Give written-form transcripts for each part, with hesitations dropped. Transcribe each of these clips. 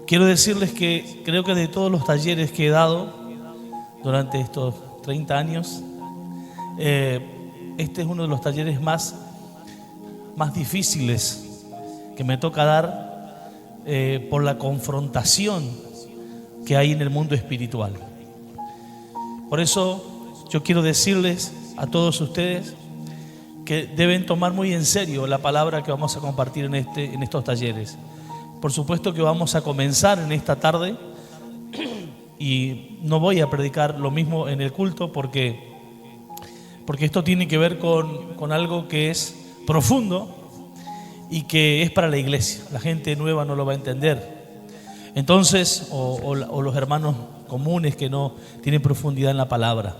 Quiero decirles que creo que de todos los talleres que he dado durante estos 30 años, este es uno de los talleres más difíciles que me toca dar por la confrontación que hay en el mundo espiritual. Por eso yo quiero decirles a todos ustedes que deben tomar muy en serio la palabra que vamos a compartir en estos talleres. Por supuesto que vamos a comenzar en esta tarde y no voy a predicar lo mismo en el culto porque esto tiene que ver con algo que es profundo y que es para la iglesia. La gente nueva no lo va a entender. Entonces, o los hermanos comunes que no tienen profundidad en la palabra.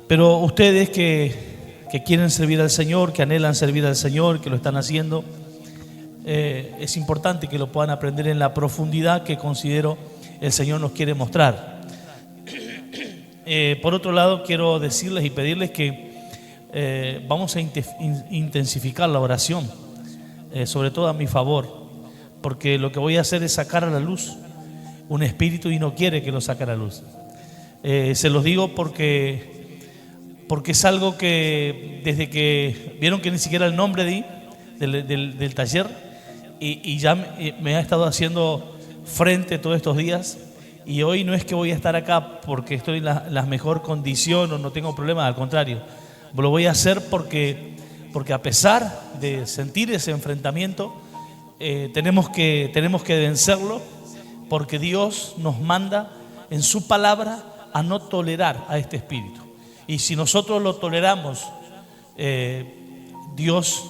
Pero ustedes que quieren servir al Señor, que anhelan servir al Señor, que lo están haciendo, es importante que lo puedan aprender en la profundidad que considero el Señor nos quiere mostrar. Por otro lado, quiero decirles y pedirles que vamos a intensificar la oración, sobre todo a mi favor, porque lo que voy a hacer es sacar a la luz un espíritu y no quiere que lo saque a la luz. Se los digo porque es algo que desde que vieron que ni siquiera el nombre di del taller y ya me ha estado haciendo frente todos estos días, y hoy no es que voy a estar acá porque estoy en la mejor condición o no tengo problemas, al contrario, lo voy a hacer porque a pesar de sentir ese enfrentamiento, tenemos que vencerlo, porque Dios nos manda en su palabra a no tolerar a este espíritu. Y si nosotros lo toleramos, Dios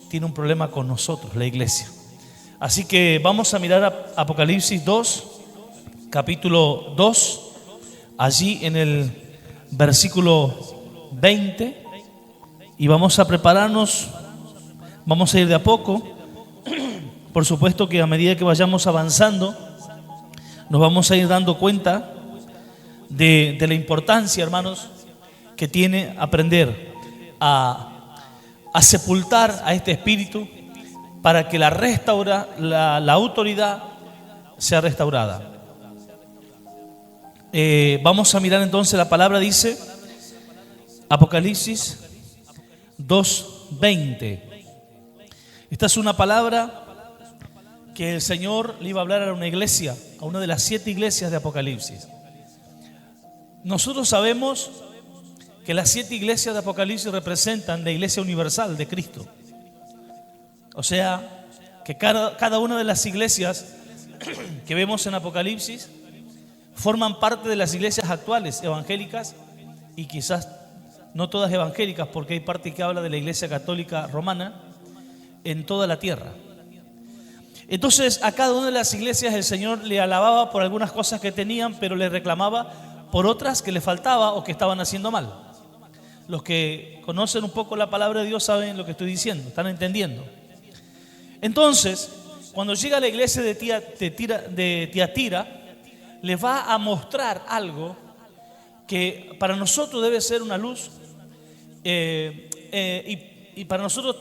tiene un problema con nosotros, la iglesia. Así que vamos a mirar a Apocalipsis 2, capítulo 2, allí en el versículo 20, y vamos a prepararnos, vamos a ir de a poco. Por supuesto que a medida que vayamos avanzando, nos vamos a ir dando cuenta de la importancia, hermanos, que tiene aprender a sepultar a este espíritu para que la autoridad sea restaurada. Vamos a mirar entonces, la palabra dice, Apocalipsis 2:20. Esta es una palabra que el Señor le iba a hablar a una iglesia, a una de las 7 iglesias de Apocalipsis. Nosotros sabemos que las 7 iglesias de Apocalipsis representan la iglesia universal de Cristo. O sea, que cada una de las iglesias que vemos en Apocalipsis forman parte de las iglesias actuales evangélicas, y quizás no todas evangélicas, porque hay parte que habla de la iglesia católica romana en toda la tierra. Entonces, a cada una de las iglesias el Señor le alababa por algunas cosas que tenían, pero le reclamaba por otras que le faltaba o que estaban haciendo mal. Los que conocen un poco la palabra de Dios saben lo que estoy diciendo, están entendiendo. Entonces, cuando llega a la iglesia de Tiatira, les va a mostrar algo que para nosotros debe ser una luz, y para nosotros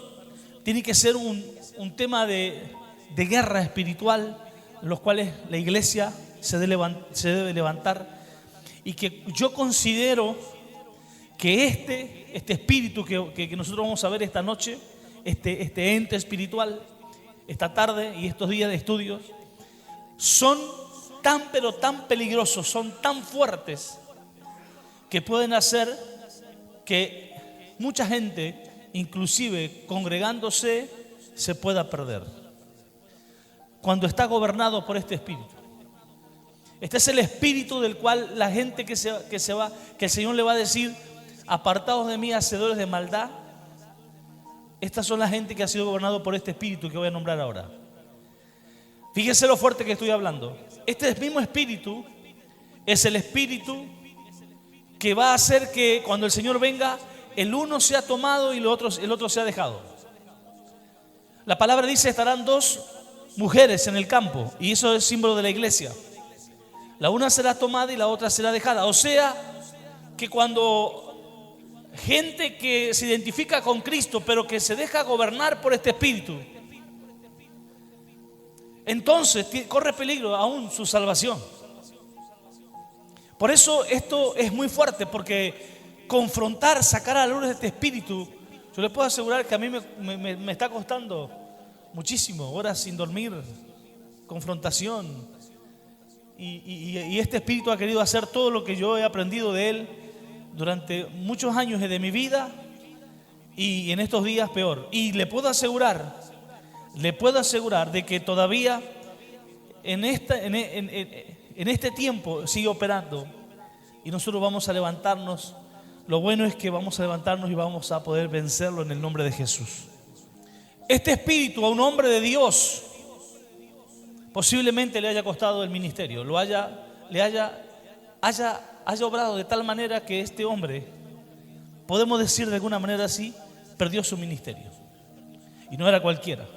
tiene que ser un tema de guerra espiritual, en los cuales la iglesia se debe levantar, y que yo considero que este espíritu que nosotros vamos a ver esta noche, este ente espiritual, esta tarde y estos días de estudios, son pero tan peligrosos, son tan fuertes, que pueden hacer que mucha gente, inclusive congregándose, se pueda perder cuando está gobernado por este espíritu. Este es el espíritu del cual la gente que se va, que el Señor le va a decir: apartados de mí, hacedores de maldad. Estas son la gente que ha sido gobernado por este espíritu que voy a nombrar ahora. Fíjense lo fuerte que estoy hablando. Este mismo espíritu es el espíritu que va a hacer que cuando el Señor venga, el uno sea tomado y el otro sea dejado. La palabra dice: estarán 2 mujeres en el campo, y eso es símbolo de la iglesia. La una será tomada y la otra será dejada. O sea, que cuando gente que se identifica con Cristo, pero que se deja gobernar por este espíritu, entonces corre peligro aún su salvación. Por eso esto es muy fuerte, porque confrontar, sacar a la luz este espíritu, yo les puedo asegurar que a mí me está costando muchísimo, horas sin dormir, confrontación. Y este espíritu ha querido hacer todo lo que yo he aprendido de él durante muchos años de mi vida, y en estos días peor. Y le puedo asegurar de que todavía en este tiempo sigue operando, y nosotros vamos a levantarnos. Lo bueno es que vamos a levantarnos y vamos a poder vencerlo en el nombre de Jesús. Este espíritu a un hombre de Dios posiblemente le haya costado el ministerio, haya obrado de tal manera que este hombre, podemos decir de alguna manera así, perdió su ministerio. Y no era cualquiera.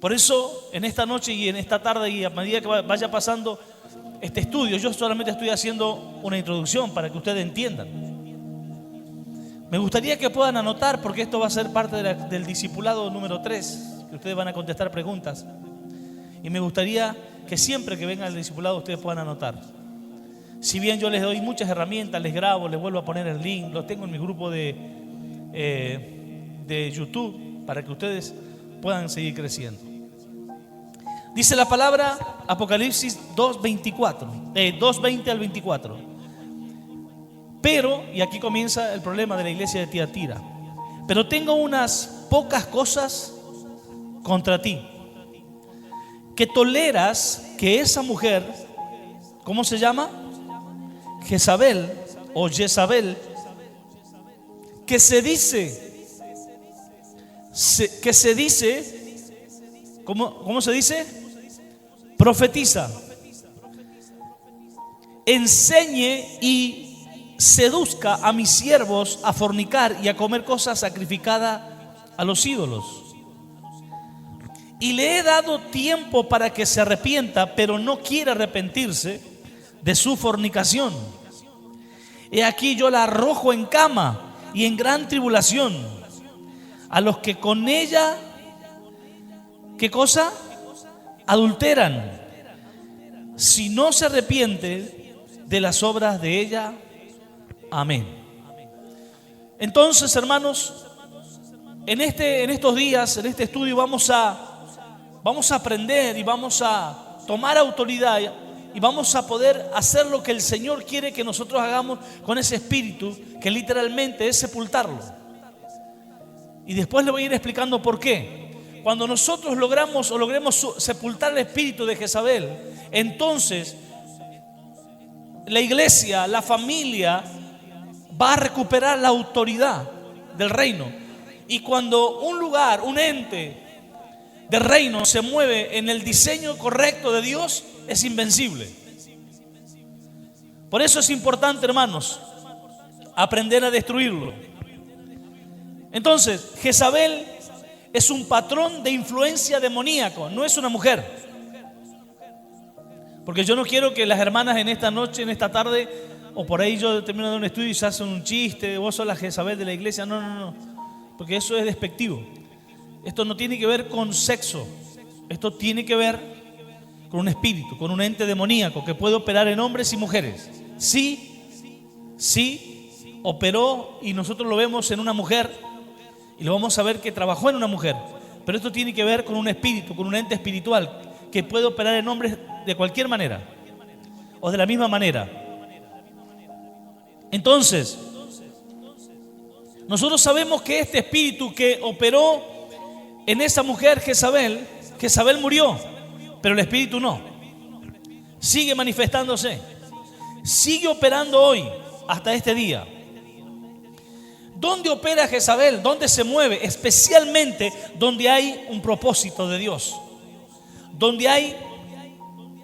Por eso, en esta noche y en esta tarde, y a medida que vaya pasando este estudio, yo solamente estoy haciendo una introducción para que ustedes entiendan. Me gustaría que puedan anotar, porque esto va a ser parte del discipulado número 3, que ustedes van a contestar preguntas. Y me gustaría que siempre que venga el discipulado ustedes puedan anotar. Si bien yo les doy muchas herramientas, les grabo, les vuelvo a poner el link, lo tengo en mi grupo de YouTube para que ustedes puedan seguir creciendo. Dice la palabra Apocalipsis 2:20 al 24. Pero, y aquí comienza el problema de la iglesia de Tiatira, pero tengo unas pocas cosas contra ti, que toleras que esa mujer, ¿cómo se llama? Jezabel o Jezabel, que se dice, ¿cómo se dice? Profetiza, enseñe y seduzca a mis siervos a fornicar y a comer cosas sacrificadas a los ídolos. Y le he dado tiempo para que se arrepienta, pero no quiere arrepentirse de su fornicación. He aquí yo la arrojo en cama y en gran tribulación a los que con ella, ¿qué cosa? Adulteran, si no se arrepiente de las obras de ella. Amén. Entonces, hermanos, en estos días, en este estudio vamos a aprender y vamos a tomar autoridad y vamos a poder hacer lo que el Señor quiere que nosotros hagamos con ese espíritu, que literalmente es sepultarlo. Y después le voy a ir explicando por qué. Cuando nosotros logremos sepultar el espíritu de Jezabel, entonces la iglesia, la familia va a recuperar la autoridad del reino. Y cuando un lugar, un ente del reino se mueve en el diseño correcto de Dios, es invencible. Por eso es importante, hermanos, aprender a destruirlo. Entonces, Jezabel es un patrón de influencia demoníaco, no es una mujer. Porque yo no quiero que las hermanas en esta noche, en esta tarde, o por ahí yo termino de un estudio y se hacen un chiste, vos sos la Jezabel de la iglesia. No, porque eso es despectivo. Esto no tiene que ver con sexo, esto tiene que ver con un espíritu, con un ente demoníaco que puede operar en hombres y mujeres. Sí, operó, y nosotros lo vemos en una mujer, y lo vamos a ver que trabajó en una mujer. Pero esto tiene que ver con un espíritu, con un ente espiritual que puede operar en hombres de cualquier manera o de la misma manera. Entonces, nosotros sabemos que este espíritu que operó en esa mujer Jezabel murió, pero el espíritu no. Sigue manifestándose, sigue operando hoy hasta este día. ¿Dónde opera Jezabel? ¿Dónde se mueve? Especialmente donde hay un propósito de Dios, donde hay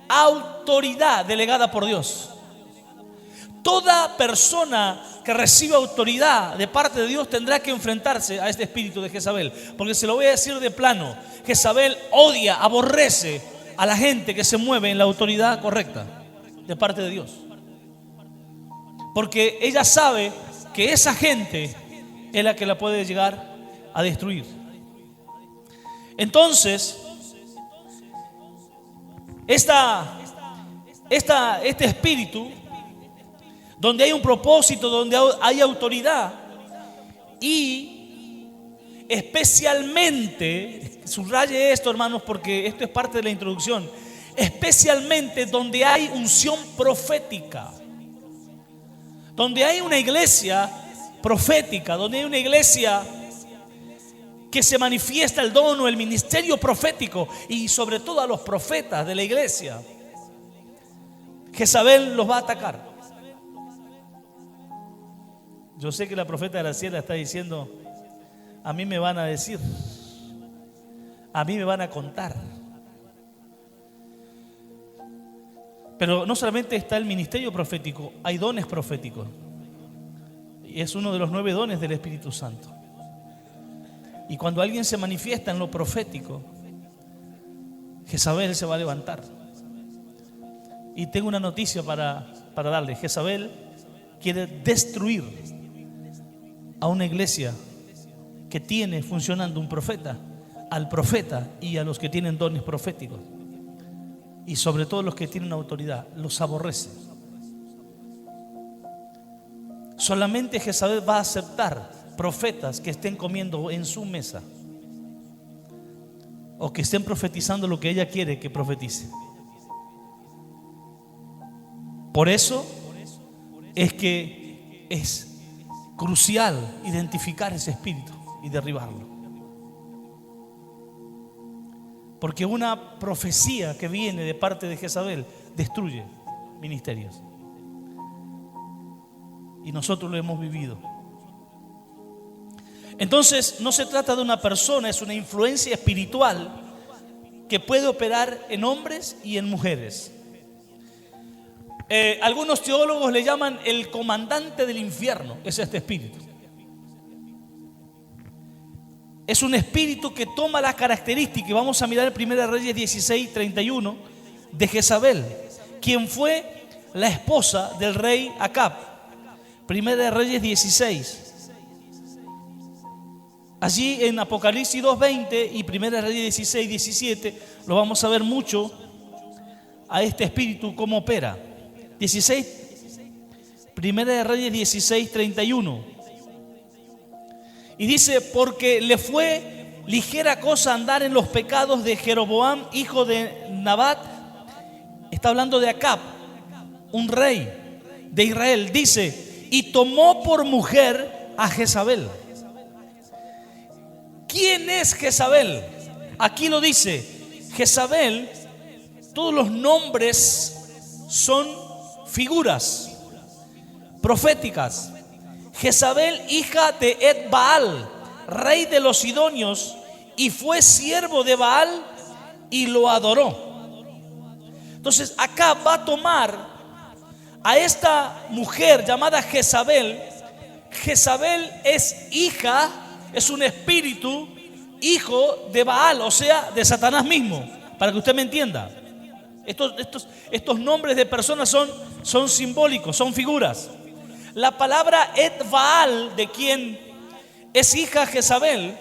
autoridad delegada por Dios. Toda persona que reciba autoridad de parte de Dios tendrá que enfrentarse a este espíritu de Jezabel. Porque se lo voy a decir de plano, Jezabel odia, aborrece a la gente que se mueve en la autoridad correcta de parte de Dios. Porque ella sabe que esa gente es la que la puede llegar a destruir. Entonces, Este espíritu, donde hay un propósito, donde hay autoridad, y especialmente, subraye esto, hermanos, porque esto es parte de la introducción, especialmente donde hay unción profética, donde hay una iglesia profética, donde hay una iglesia que se manifiesta el don o el ministerio profético, y sobre todo a los profetas de la iglesia, Jezabel los va a atacar. Yo sé que la profeta Graciela está diciendo: a mí me van a decir, a mí me van a contar. Pero no solamente está el ministerio profético, hay dones proféticos. Y es uno de los 9 dones del Espíritu Santo. Y cuando alguien se manifiesta en lo profético, Jezabel se va a levantar. Y tengo una noticia para darle. Jezabel quiere destruir a una iglesia que tiene funcionando un profeta, al profeta y a los que tienen dones proféticos. Y sobre todo los que tienen autoridad, los aborrece. Solamente Jezabel va a aceptar profetas que estén comiendo en su mesa o que estén profetizando lo que ella quiere que profetice. Por eso es que es crucial identificar ese espíritu y derribarlo. Porque una profecía que viene de parte de Jezabel destruye ministerios. Y nosotros lo hemos vivido. Entonces, no se trata de una persona, es una influencia espiritual que puede operar en hombres y en mujeres. Algunos teólogos le llaman el comandante del infierno, es este espíritu. Es un espíritu que toma las características, y vamos a mirar en 1 Reyes 16:31, de Jezabel, quien fue la esposa del rey Acab. 1 Reyes 16. Allí en Apocalipsis 2:20 y 1 Reyes 16:17 lo vamos a ver mucho a este espíritu cómo opera. 1 Reyes 16:31. Y dice: porque le fue ligera cosa andar en los pecados de Jeroboam, hijo de Nabat. Está hablando de Acab, un rey de Israel. Dice: y tomó por mujer a Jezabel. ¿Quién es Jezabel? Aquí lo dice. Jezabel, todos los nombres son figuras proféticas. Jezabel, hija de Ed-Baal, rey de los sidonios, y fue siervo de Baal y lo adoró. Entonces acá va a tomar a esta mujer llamada Jezabel. Jezabel es hija, es un espíritu, hijo de Baal, o sea, de Satanás mismo, para que usted me entienda. Estos nombres de personas son simbólicos, son figuras. La palabra Ed-Baal, de quien es hija Jezabel,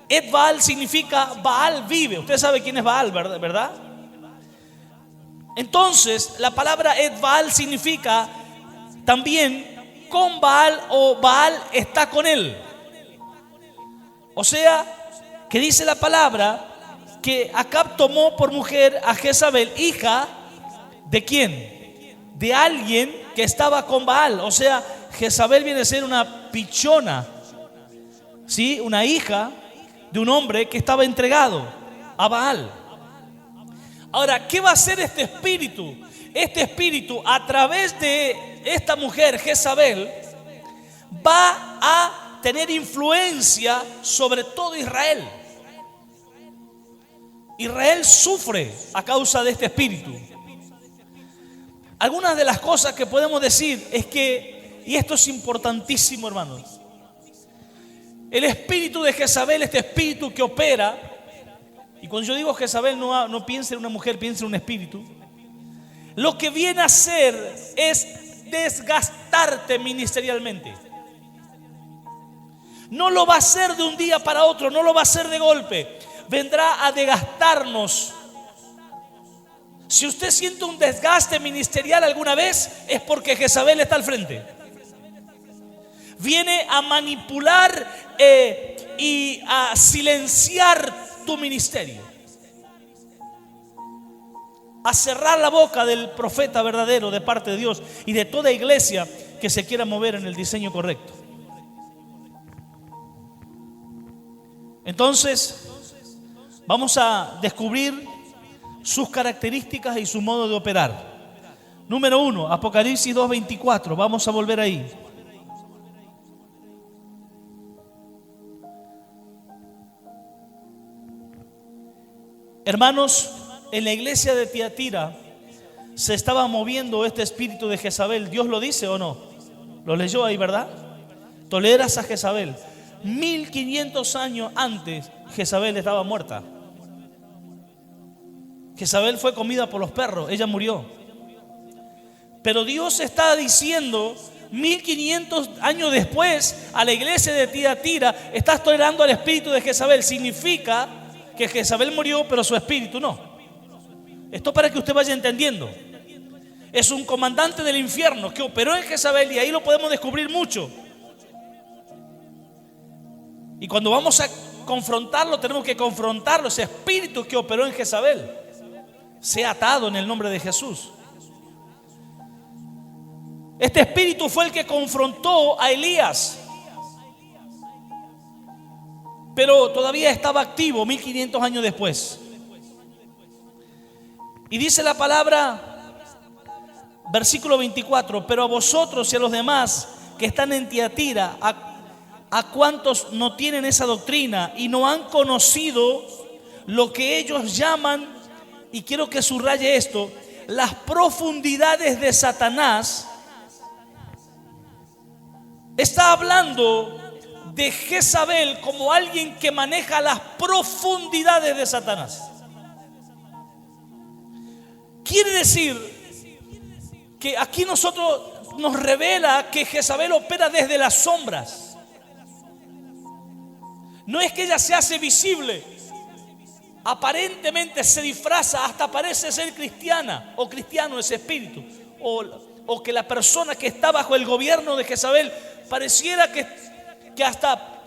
Ed-Baal significa Baal vive. Usted sabe quién es Baal, ¿verdad? Entonces, la palabra Ed-Baal significa también con Baal, o Baal está con él. O sea, que dice la palabra que Acab tomó por mujer a Jezabel, hija ¿de quién? De alguien que estaba con Baal. O sea, Jezabel viene a ser una pichona, ¿sí? Una hija de un hombre que estaba entregado a Baal. Ahora, ¿qué va a hacer este espíritu? Este espíritu, a través de esta mujer Jezabel, va a tener influencia sobre todo Israel. Israel sufre a causa de este espíritu. Algunas de las cosas que podemos decir es que, y esto es importantísimo, hermanos, el espíritu de Jezabel, este espíritu que opera, y cuando yo digo Jezabel no piense en una mujer, piense en un espíritu, lo que viene a hacer es desgastarte ministerialmente. No lo va a hacer de un día para otro, no lo va a hacer de golpe. Vendrá a desgastarnos Si usted siente un desgaste ministerial alguna vez, es porque Jezabel está al frente. Viene a manipular y a silenciar tu ministerio, a cerrar la boca del profeta verdadero de parte de Dios y de toda iglesia que se quiera mover en el diseño correcto. Entonces, vamos a descubrir sus características y su modo de operar. Número 1, Apocalipsis 2:24. Vamos a volver ahí. Hermanos, en la iglesia de Tiatira se estaba moviendo este espíritu de Jezabel. ¿Dios lo dice o no? Lo leyó ahí, ¿verdad? Toleras a Jezabel. 1500 años antes, Jezabel estaba muerta. Jezabel fue comida por los perros, ella murió. Pero Dios está diciendo, 1500 años después, a la iglesia de Tiatira, estás tolerando al espíritu de Jezabel. Significa que Jezabel murió, pero su espíritu no. Esto para que usted vaya entendiendo. Es un comandante del infierno que operó en Jezabel y ahí lo podemos descubrir mucho. Y cuando vamos a confrontarlo, tenemos que confrontarlo. Ese espíritu que operó en Jezabel sea atado en el nombre de Jesús. Este espíritu fue el que confrontó a Elías, pero todavía estaba activo 1500 años después. Y dice la palabra, versículo 24: pero a vosotros y a los demás que están en Tiatira, a cuantos no tienen esa doctrina y no han conocido lo que ellos llaman, y quiero que subraye esto, las profundidades de Satanás. Está hablando de Jezabel como alguien que maneja las profundidades de Satanás. Quiere decir que aquí nosotros nos revela que Jezabel opera desde las sombras. No es que ella se hace visible, aparentemente se disfraza, hasta parece ser cristiana o cristiano ese espíritu, o que la persona que está bajo el gobierno de Jezabel pareciera que hasta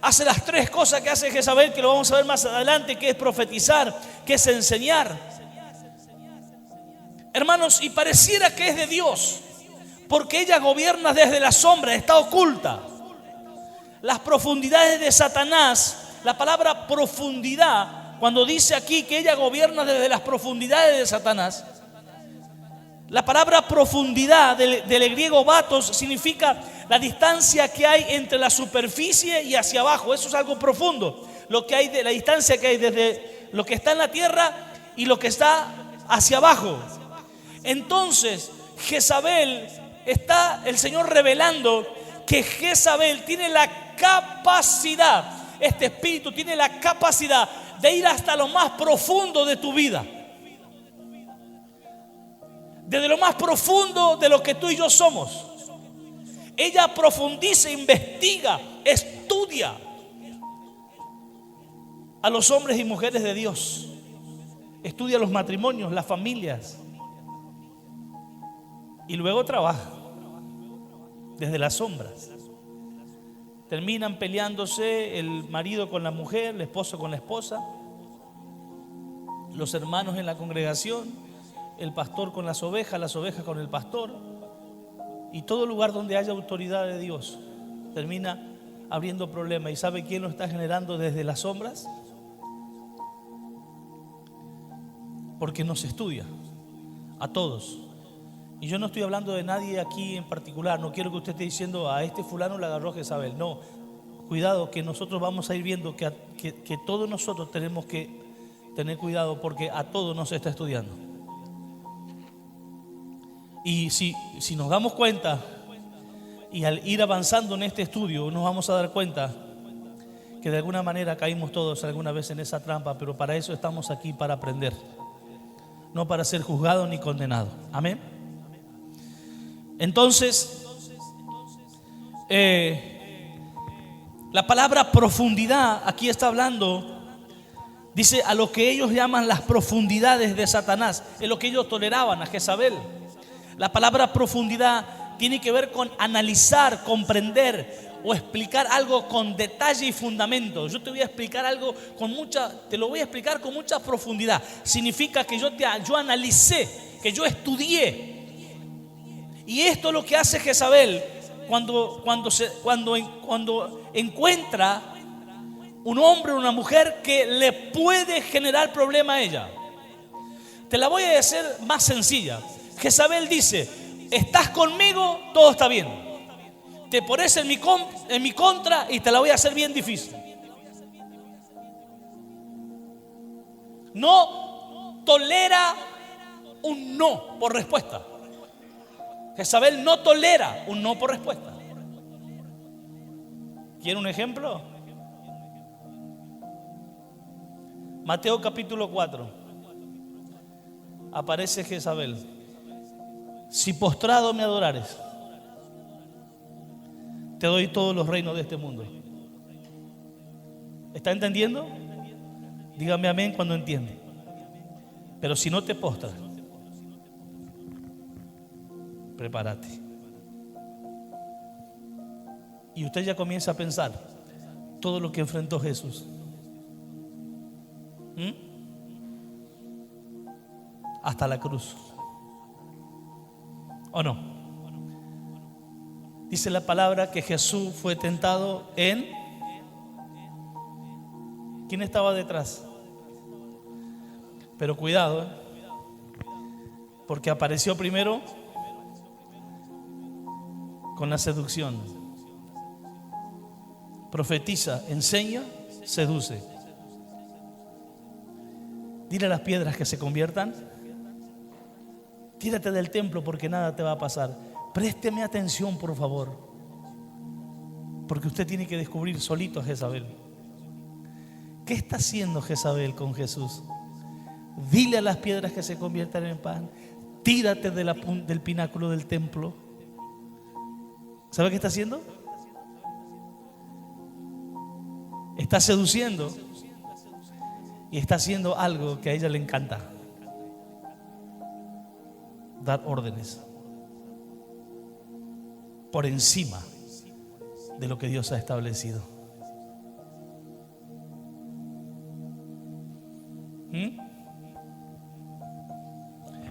hace las tres cosas que hace Jezabel, que lo vamos a ver más adelante, que es profetizar, que es enseñar. Hermanos, y pareciera que es de Dios, porque ella gobierna desde la sombra, está oculta. Las profundidades de Satanás, la palabra profundidad, cuando dice aquí que ella gobierna desde las profundidades de Satanás, la palabra profundidad del griego batos significa la distancia que hay entre la superficie y hacia abajo. Eso es algo profundo. Lo que hay de la distancia que hay desde lo que está en la tierra y lo que está hacia abajo. Entonces, Jezabel, está el Señor revelando que Jezabel tiene la capacidad, este espíritu tiene la capacidad de ir hasta lo más profundo de tu vida. Desde lo más profundo de lo que tú y yo somos. Ella profundiza, investiga, estudia a los hombres y mujeres de Dios. Estudia los matrimonios, las familias. Y luego trabaja desde las sombras. Terminan peleándose el marido con la mujer, el esposo con la esposa, los hermanos en la congregación, el pastor con las ovejas con el pastor. Y todo lugar donde haya autoridad de Dios termina abriendo problemas. ¿Y sabe quién lo está generando desde las sombras? Porque no se estudia a todos. Y yo no estoy hablando de nadie aquí en particular. No quiero que usted esté diciendo a este fulano le agarró Jezabel. No, cuidado, que nosotros vamos a ir viendo que todos nosotros tenemos que tener cuidado, porque a todos nos está estudiando. Y si nos damos cuenta, y al ir avanzando en este estudio, nos vamos a dar cuenta que de alguna manera caímos todos alguna vez en esa trampa, pero para eso estamos aquí, para aprender, no para ser juzgado ni condenado. Amén. Entonces, la palabra profundidad aquí está hablando Dice a lo que ellos llaman las profundidades de Satanás, es lo que ellos toleraban a Jezabel. La palabra profundidad tiene que ver con analizar, comprender o explicar algo con detalle y fundamento. Yo te voy a explicar algo te lo voy a explicar con mucha profundidad. Significa que yo analicé, que yo estudié. Y esto es lo que hace Jezabel cuando encuentra un hombre o una mujer que le puede generar problema a ella. Te la voy a decir más sencilla. Jezabel dice: estás conmigo, todo está bien. Te pones en mi contra y te la voy a hacer bien difícil. No tolera un no por respuesta. Jezabel no tolera un no por respuesta. ¿Quiere un ejemplo? Mateo capítulo 4. Aparece Jezabel: si postrado me adorares, te doy todos los reinos de este mundo. ¿Está entendiendo? Dígame amén cuando entiende. Pero si no te postras, prepárate. Y usted ya comienza a pensar todo lo que enfrentó Jesús. Hasta la cruz. ¿O no? Dice la palabra que Jesús fue tentado en... ¿Quién estaba detrás? Pero cuidado, porque apareció primero con la seducción. Profetiza, enseña, seduce. Dile a las piedras que se conviertan. Tírate del templo porque nada te va a pasar. Présteme atención, por favor, porque usted tiene que descubrir solito a Jezabel. ¿Qué está haciendo Jezabel con Jesús? Dile a las piedras que se conviertan en pan. Tírate del pináculo del templo. ¿Sabe qué está haciendo? Está seduciendo y está haciendo algo que a ella le encanta: dar órdenes por encima de lo que Dios ha establecido.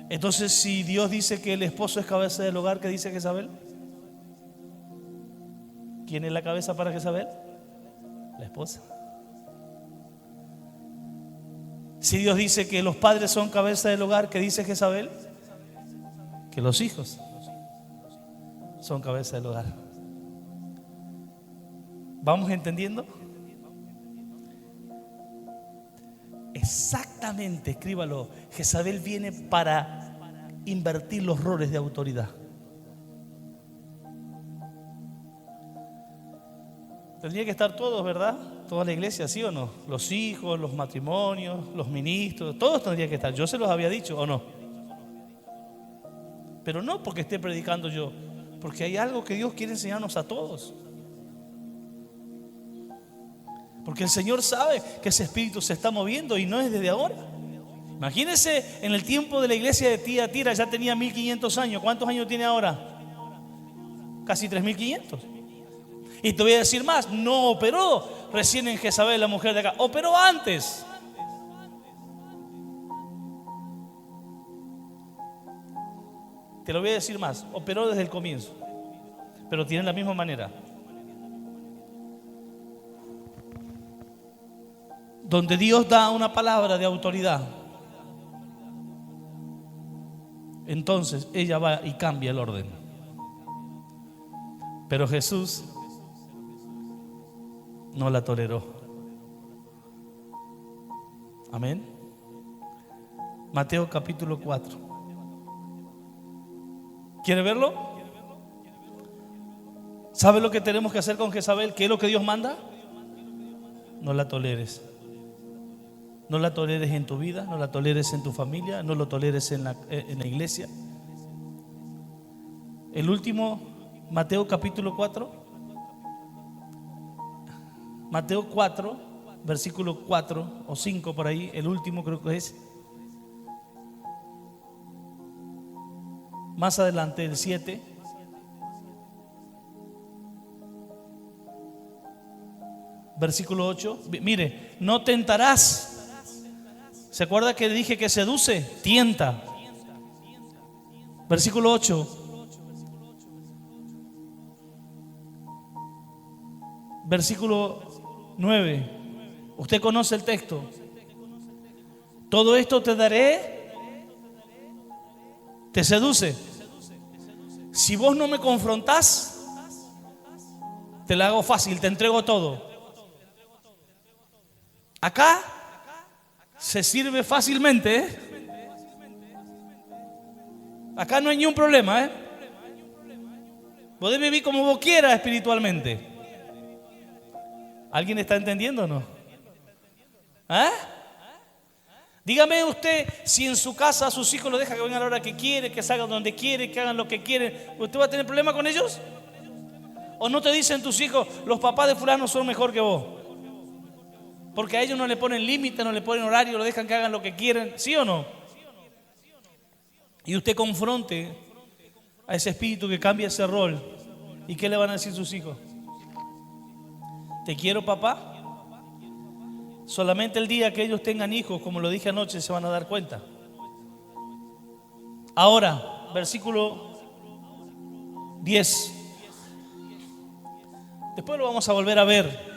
Entonces, si Dios dice que el esposo es cabeza del hogar, ¿qué dice Jezabel? ¿Quién es la cabeza para Jezabel? La esposa. Si Dios dice que los padres son cabeza del hogar, ¿qué dice Jezabel? Que los hijos son cabeza del hogar. ¿Vamos entendiendo? Exactamente, escríbalo. Jezabel viene para invertir los roles de autoridad. Tendría que estar todos, ¿verdad? Toda la iglesia, ¿sí o no? Los hijos, los matrimonios, los ministros, todos tendrían que estar. Yo se los había dicho, ¿o no? Pero no porque esté predicando yo, porque hay algo que Dios quiere enseñarnos a todos. Porque el Señor sabe que ese espíritu se está moviendo y no es desde ahora. Imagínense, en el tiempo de la iglesia de Tiatira ya tenía 1500 años. ¿Cuántos años tiene ahora? Casi 3500. Y te voy a decir más: no operó recién en Jezabel la mujer de acá, operó antes. Te lo voy a decir más: operó desde el comienzo, pero tiene la misma manera. Donde Dios da una palabra de autoridad, entonces ella va y cambia el orden. Pero Jesús no la toleró. Amén. Mateo capítulo 4. ¿Quiere verlo? ¿Sabe lo que tenemos que hacer con Jezabel? ¿Qué es lo que Dios manda? No la toleres. No la toleres en tu vida, no la toleres en tu familia, no lo toleres en la iglesia. El último, Mateo capítulo 4. Mateo 4, versículo 4 o 5 por ahí, el último creo que es. Más adelante, el 7. Versículo 8. Mire, no tentarás. ¿Se acuerda que dije que seduce? Tienta. Versículo 8. Versículo 9. Usted conoce el texto. Todo esto te daré. Te seduce. Si vos no me confrontás, te la hago fácil, te entrego todo. Acá se sirve fácilmente, ¿eh? Acá no hay ni un problema, ¿eh? Podés vivir como vos quieras espiritualmente. ¿Alguien está entendiendo o no? ¿Ah? Dígame usted, si en su casa a sus hijos los deja que vengan a la hora que quiere, que salgan donde quiere, que hagan lo que quieren, ¿usted va a tener problema con ellos? ¿O no te dicen tus hijos, los papás de fulano son mejor que vos? Porque a ellos no le ponen límite, no le ponen horario, lo dejan que hagan lo que quieren, ¿sí o no? Y usted confronte a ese espíritu que cambia ese rol. ¿Y qué le van a decir sus hijos? ¿Te quiero, papá? Solamente el día que ellos tengan hijos, como lo dije anoche, se van a dar cuenta. Ahora, versículo 10. Después lo vamos a volver a ver.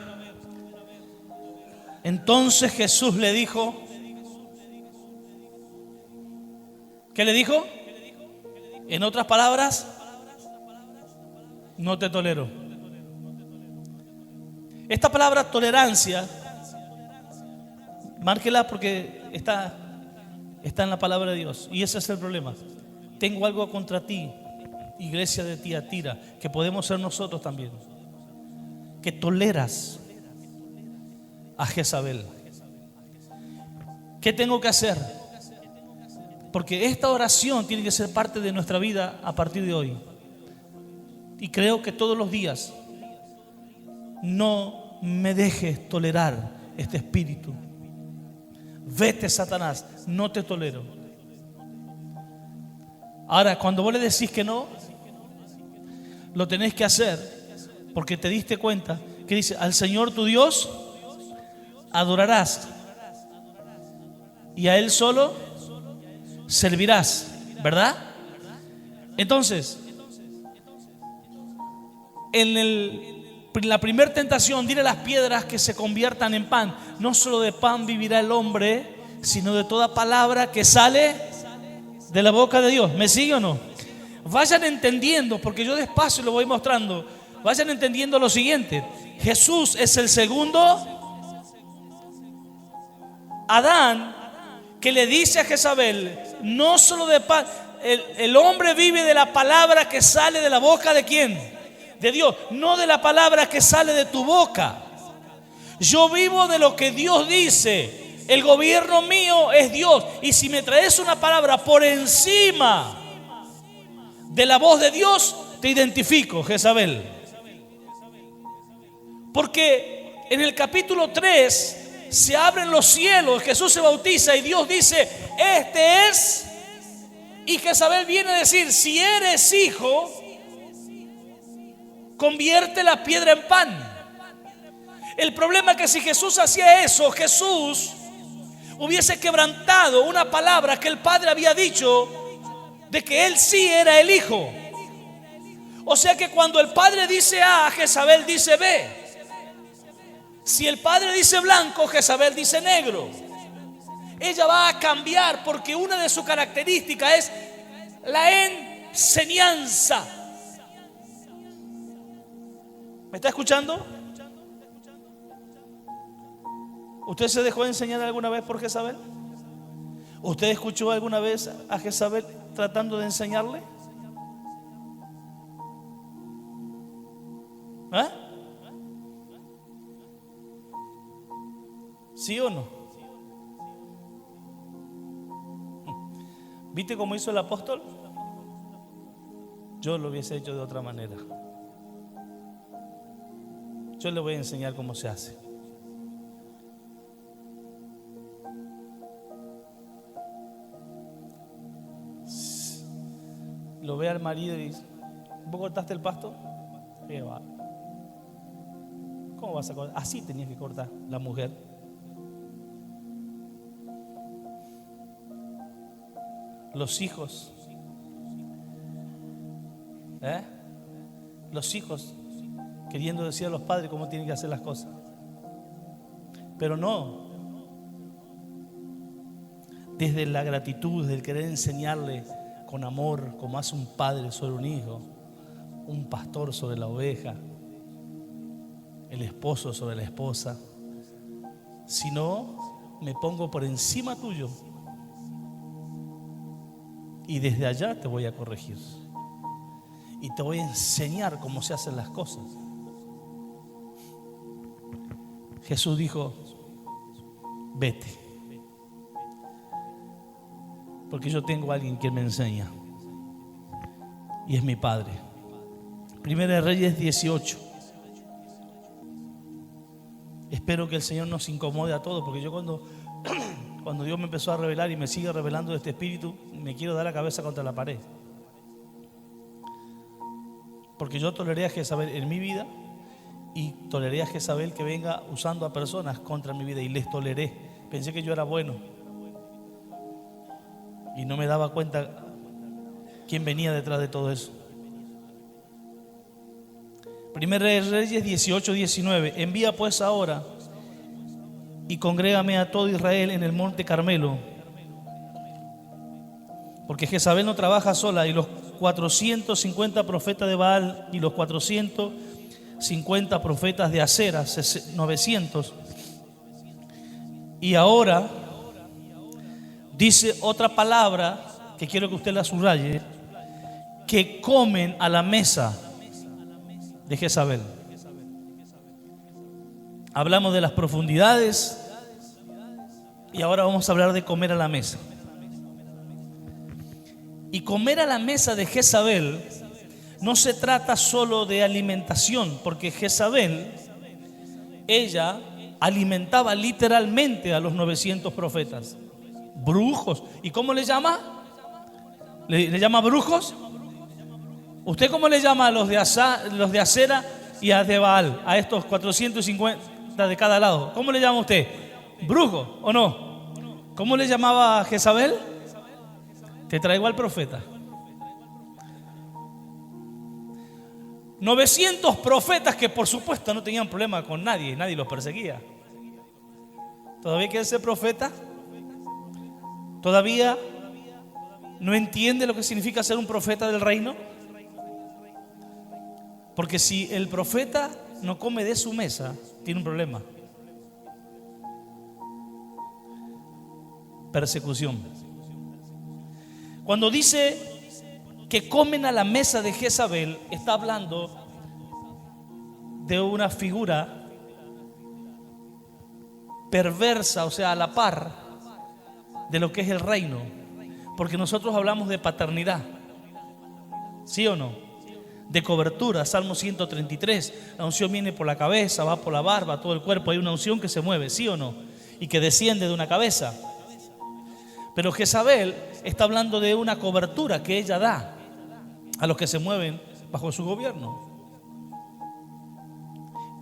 Entonces Jesús le dijo, ¿qué le dijo? En otras palabras, no te tolero. Esta palabra tolerancia, márquela porque está en la palabra de Dios. Y ese es el problema. Tengo algo contra ti, iglesia de Tiatira, que podemos ser nosotros también, que toleras a Jezabel. ¿Qué tengo que hacer? Porque esta oración tiene que ser parte de nuestra vida a partir de hoy. Y creo que todos los días, no me dejes tolerar este espíritu. Vete, Satanás, no te tolero. Ahora, cuando vos le decís que no, lo tenés que hacer porque te diste cuenta que dice, al Señor tu Dios adorarás y a Él solo servirás, ¿verdad? Entonces, en la primera tentación, dile a las piedras que se conviertan en pan. No solo de pan vivirá el hombre, sino de toda palabra que sale de la boca de Dios. ¿Me sigue o no? Vayan entendiendo, porque yo despacio lo voy mostrando. Vayan entendiendo lo siguiente. Jesús es el segundo Adán que le dice a Jezabel, no solo de pan, el hombre vive de la palabra que sale de la boca de ¿quién? De Dios, no de la palabra que sale de tu boca. Yo vivo de lo que Dios dice. El gobierno mío es Dios. Y si me traes una palabra por encima de la voz de Dios, te identifico, Jezabel. Porque en el capítulo 3 se abren los cielos, Jesús se bautiza y Dios dice, este es. Y Jezabel viene a decir, si eres hijo, convierte la piedra en pan. El problema es que si Jesús hacía eso, Jesús hubiese quebrantado una palabra que el Padre había dicho de que Él sí era el Hijo. O sea que cuando el Padre dice A, Jezabel dice B. Si el Padre dice blanco, Jezabel dice negro. Ella va a cambiar porque una de sus características es la enseñanza. ¿Me está escuchando? ¿Usted se dejó enseñar alguna vez por Jezabel? ¿Usted escuchó alguna vez a Jezabel tratando de enseñarle? ¿Ah? ¿Sí o no? ¿Viste cómo hizo el apóstol? Yo lo hubiese hecho de otra manera. Yo le voy a enseñar cómo se hace. lo ve al marido y dice: ¿vos cortaste el pasto? ¿Qué va? ¿Cómo vas a cortar? Así tenía que cortar la mujer. Los hijos, los hijos queriendo decir a los padres cómo tienen que hacer las cosas, pero no desde la gratitud, desde el querer enseñarle con amor, como hace un padre sobre un hijo, un pastor sobre la oveja, el esposo sobre la esposa. Si no, me pongo por encima tuyo y desde allá te voy a corregir y te voy a enseñar cómo se hacen las cosas. Jesús dijo: vete, porque yo tengo a alguien que me enseña, y es mi Padre. Primera de Reyes 18. Espero que el Señor nos incomode a todos, porque yo cuando Dios me empezó a revelar y me sigue revelando este espíritu, me quiero dar la cabeza contra la pared. Porque yo toleré a Jezabel en mi vida y toleré a Jezabel que venga usando a personas contra mi vida, y les toleré. Pensé que yo era bueno y no me daba cuenta quién venía detrás de todo eso. Primera de Reyes 18-19. Envía pues ahora y congrégame a todo Israel en el monte Carmelo, porque Jezabel no trabaja sola, y los 450 profetas de Baal y los 450 profetas de Acera, 900. Y ahora dice otra palabra que quiero que usted la subraye: que comen a la mesa de Jezabel. Hablamos de las profundidades y ahora vamos a hablar de comer a la mesa. Y comer a la mesa de Jezabel no se trata solo de alimentación, porque Jezabel, ella alimentaba literalmente a los 900 profetas. Brujos. ¿Y cómo le llama? ¿Le llama brujos? ¿Usted cómo le llama a los de Acera y a de Baal, a estos 450 de cada lado? ¿Cómo le llama usted? ¿Brujo o no? ¿Cómo le llamaba a Jezabel? Te traigo al profeta. 900 profetas que por supuesto no tenían problema con nadie, nadie los perseguía. ¿Todavía quiere ser profeta? ¿Todavía no entiende lo que significa ser un profeta del reino? Porque si el profeta no come de su mesa, tiene un problema. Persecución. Cuando dice que comen a la mesa de Jezabel, está hablando de una figura perversa, o sea, a la par de lo que es el reino. Porque nosotros hablamos de paternidad, ¿sí o no? De cobertura, Salmo 133, la unción viene por la cabeza, va por la barba, todo el cuerpo. Hay una unción que se mueve, ¿sí o no? Y que desciende de una cabeza. Pero Jezabel está hablando de una cobertura que ella da a los que se mueven bajo su gobierno.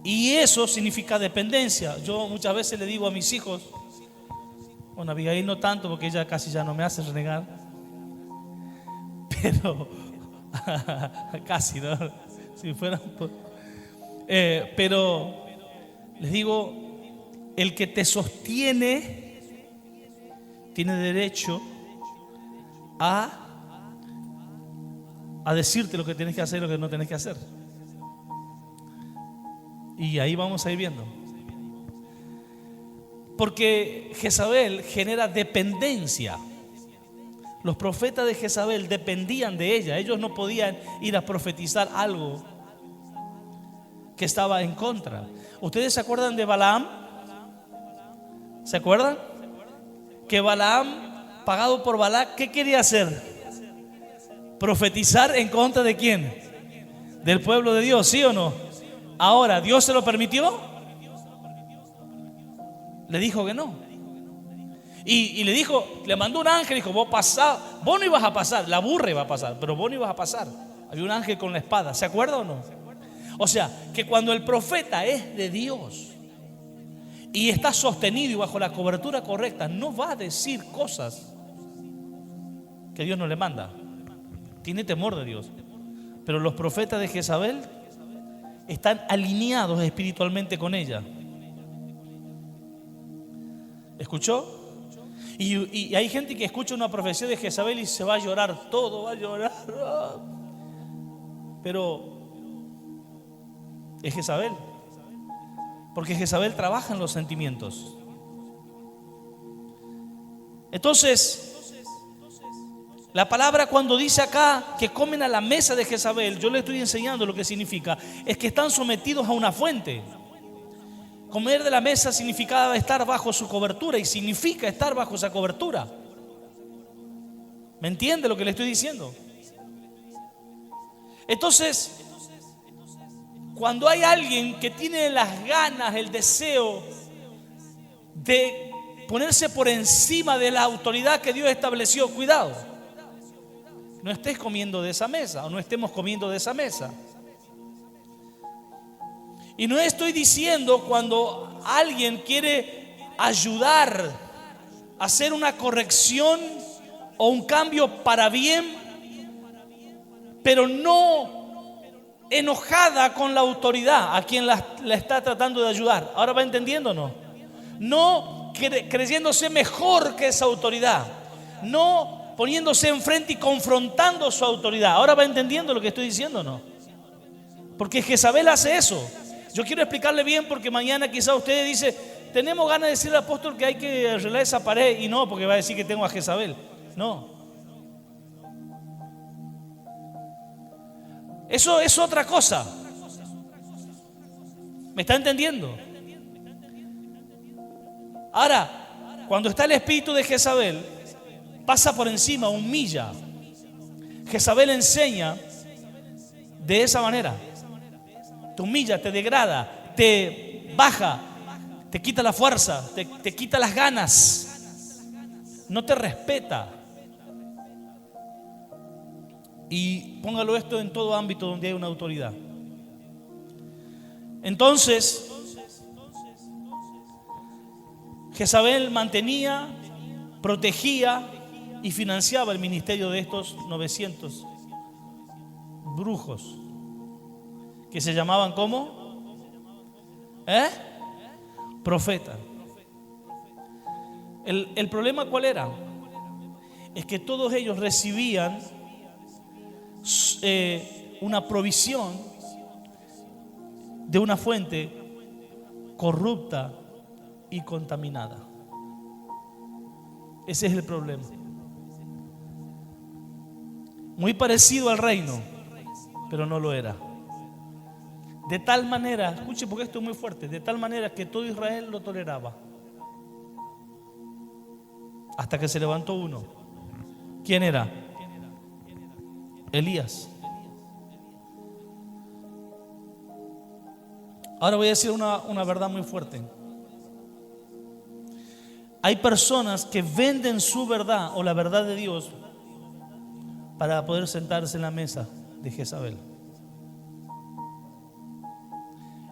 Y eso significa dependencia. Yo muchas veces le digo a mis hijos, bueno, Abigail no tanto, porque ella casi ya no me hace renegar, pero casi, ¿no? Si fuera pero les digo, el que te sostiene tiene derecho a decirte lo que tienes que hacer y lo que no tienes que hacer. Y ahí vamos a ir viendo. Porque Jezabel genera dependencia. Los profetas de Jezabel dependían de ella. Ellos no podían ir a profetizar algo que estaba en contra. ¿Ustedes se acuerdan de Balaam? ¿Se acuerdan? Que Balaam, pagado por Balac, ¿qué quería hacer? Profetizar en contra ¿de quién? Del pueblo de Dios, ¿sí o no? Ahora, ¿Dios se lo permitió? Le dijo que no. Y le dijo, le mandó un ángel, dijo, vos no ibas a pasar, la burra iba a pasar, pero vos no ibas a pasar. Había un ángel con la espada, ¿se acuerda o no? O sea, que cuando el profeta es de Dios y está sostenido y bajo la cobertura correcta, no va a decir cosas que Dios no le manda. Tiene temor de Dios. Pero los profetas de Jezabel están alineados espiritualmente con ella. ¿Escuchó? Y hay gente que escucha una profecía de Jezabel y se va a llorar, todo va a llorar. Pero es Jezabel. Porque Jezabel trabaja en los sentimientos. Entonces, la palabra cuando dice acá que comen a la mesa de Jezabel, yo le estoy enseñando lo que significa. Es que están sometidos a una fuente. Comer de la mesa significaba estar bajo su cobertura y significa estar bajo esa cobertura. ¿Me entiende lo que le estoy diciendo? Entonces, cuando hay alguien que tiene las ganas, el deseo de ponerse por encima de la autoridad que Dios estableció, cuidado, no estés comiendo de esa mesa o no estemos comiendo de esa mesa. Y no estoy diciendo cuando alguien quiere ayudar a hacer una corrección o un cambio para bien, pero no enojada con la autoridad a quien la está tratando de ayudar. ¿Ahora va entendiendo o no? No creyéndose mejor que esa autoridad, no poniéndose enfrente y confrontando su autoridad. ¿Ahora va entendiendo lo que estoy diciendo o no? Porque Jezabel hace eso. Yo quiero explicarle bien porque mañana quizá usted dice, tenemos ganas de decirle al apóstol que hay que arreglar esa pared, y no, porque va a decir que tengo a Jezabel. No. Eso es otra cosa. ¿Me está entendiendo? Ahora, cuando está el espíritu de Jezabel, pasa por encima, humilla. Jezabel enseña de esa manera. Te humilla, te degrada, te baja, te quita la fuerza, te quita las ganas, no te respeta. Y póngalo esto en todo ámbito donde hay una autoridad. Entonces, Jezabel mantenía, protegía y financiaba el ministerio de estos 900 brujos. Que se llamaban ¿cómo? Profetas. El problema ¿cuál era? Es que todos ellos recibían una provisión de una fuente corrupta y contaminada. Ese es el problema. Muy parecido al reino, pero no lo era. De tal manera, escuche porque esto es muy fuerte, de tal manera que todo Israel lo toleraba. Hasta que se levantó uno. ¿Quién era? Elías. Ahora voy a decir una verdad muy fuerte. Hay personas que venden su verdad o la verdad de Dios para poder sentarse en la mesa de Jezabel.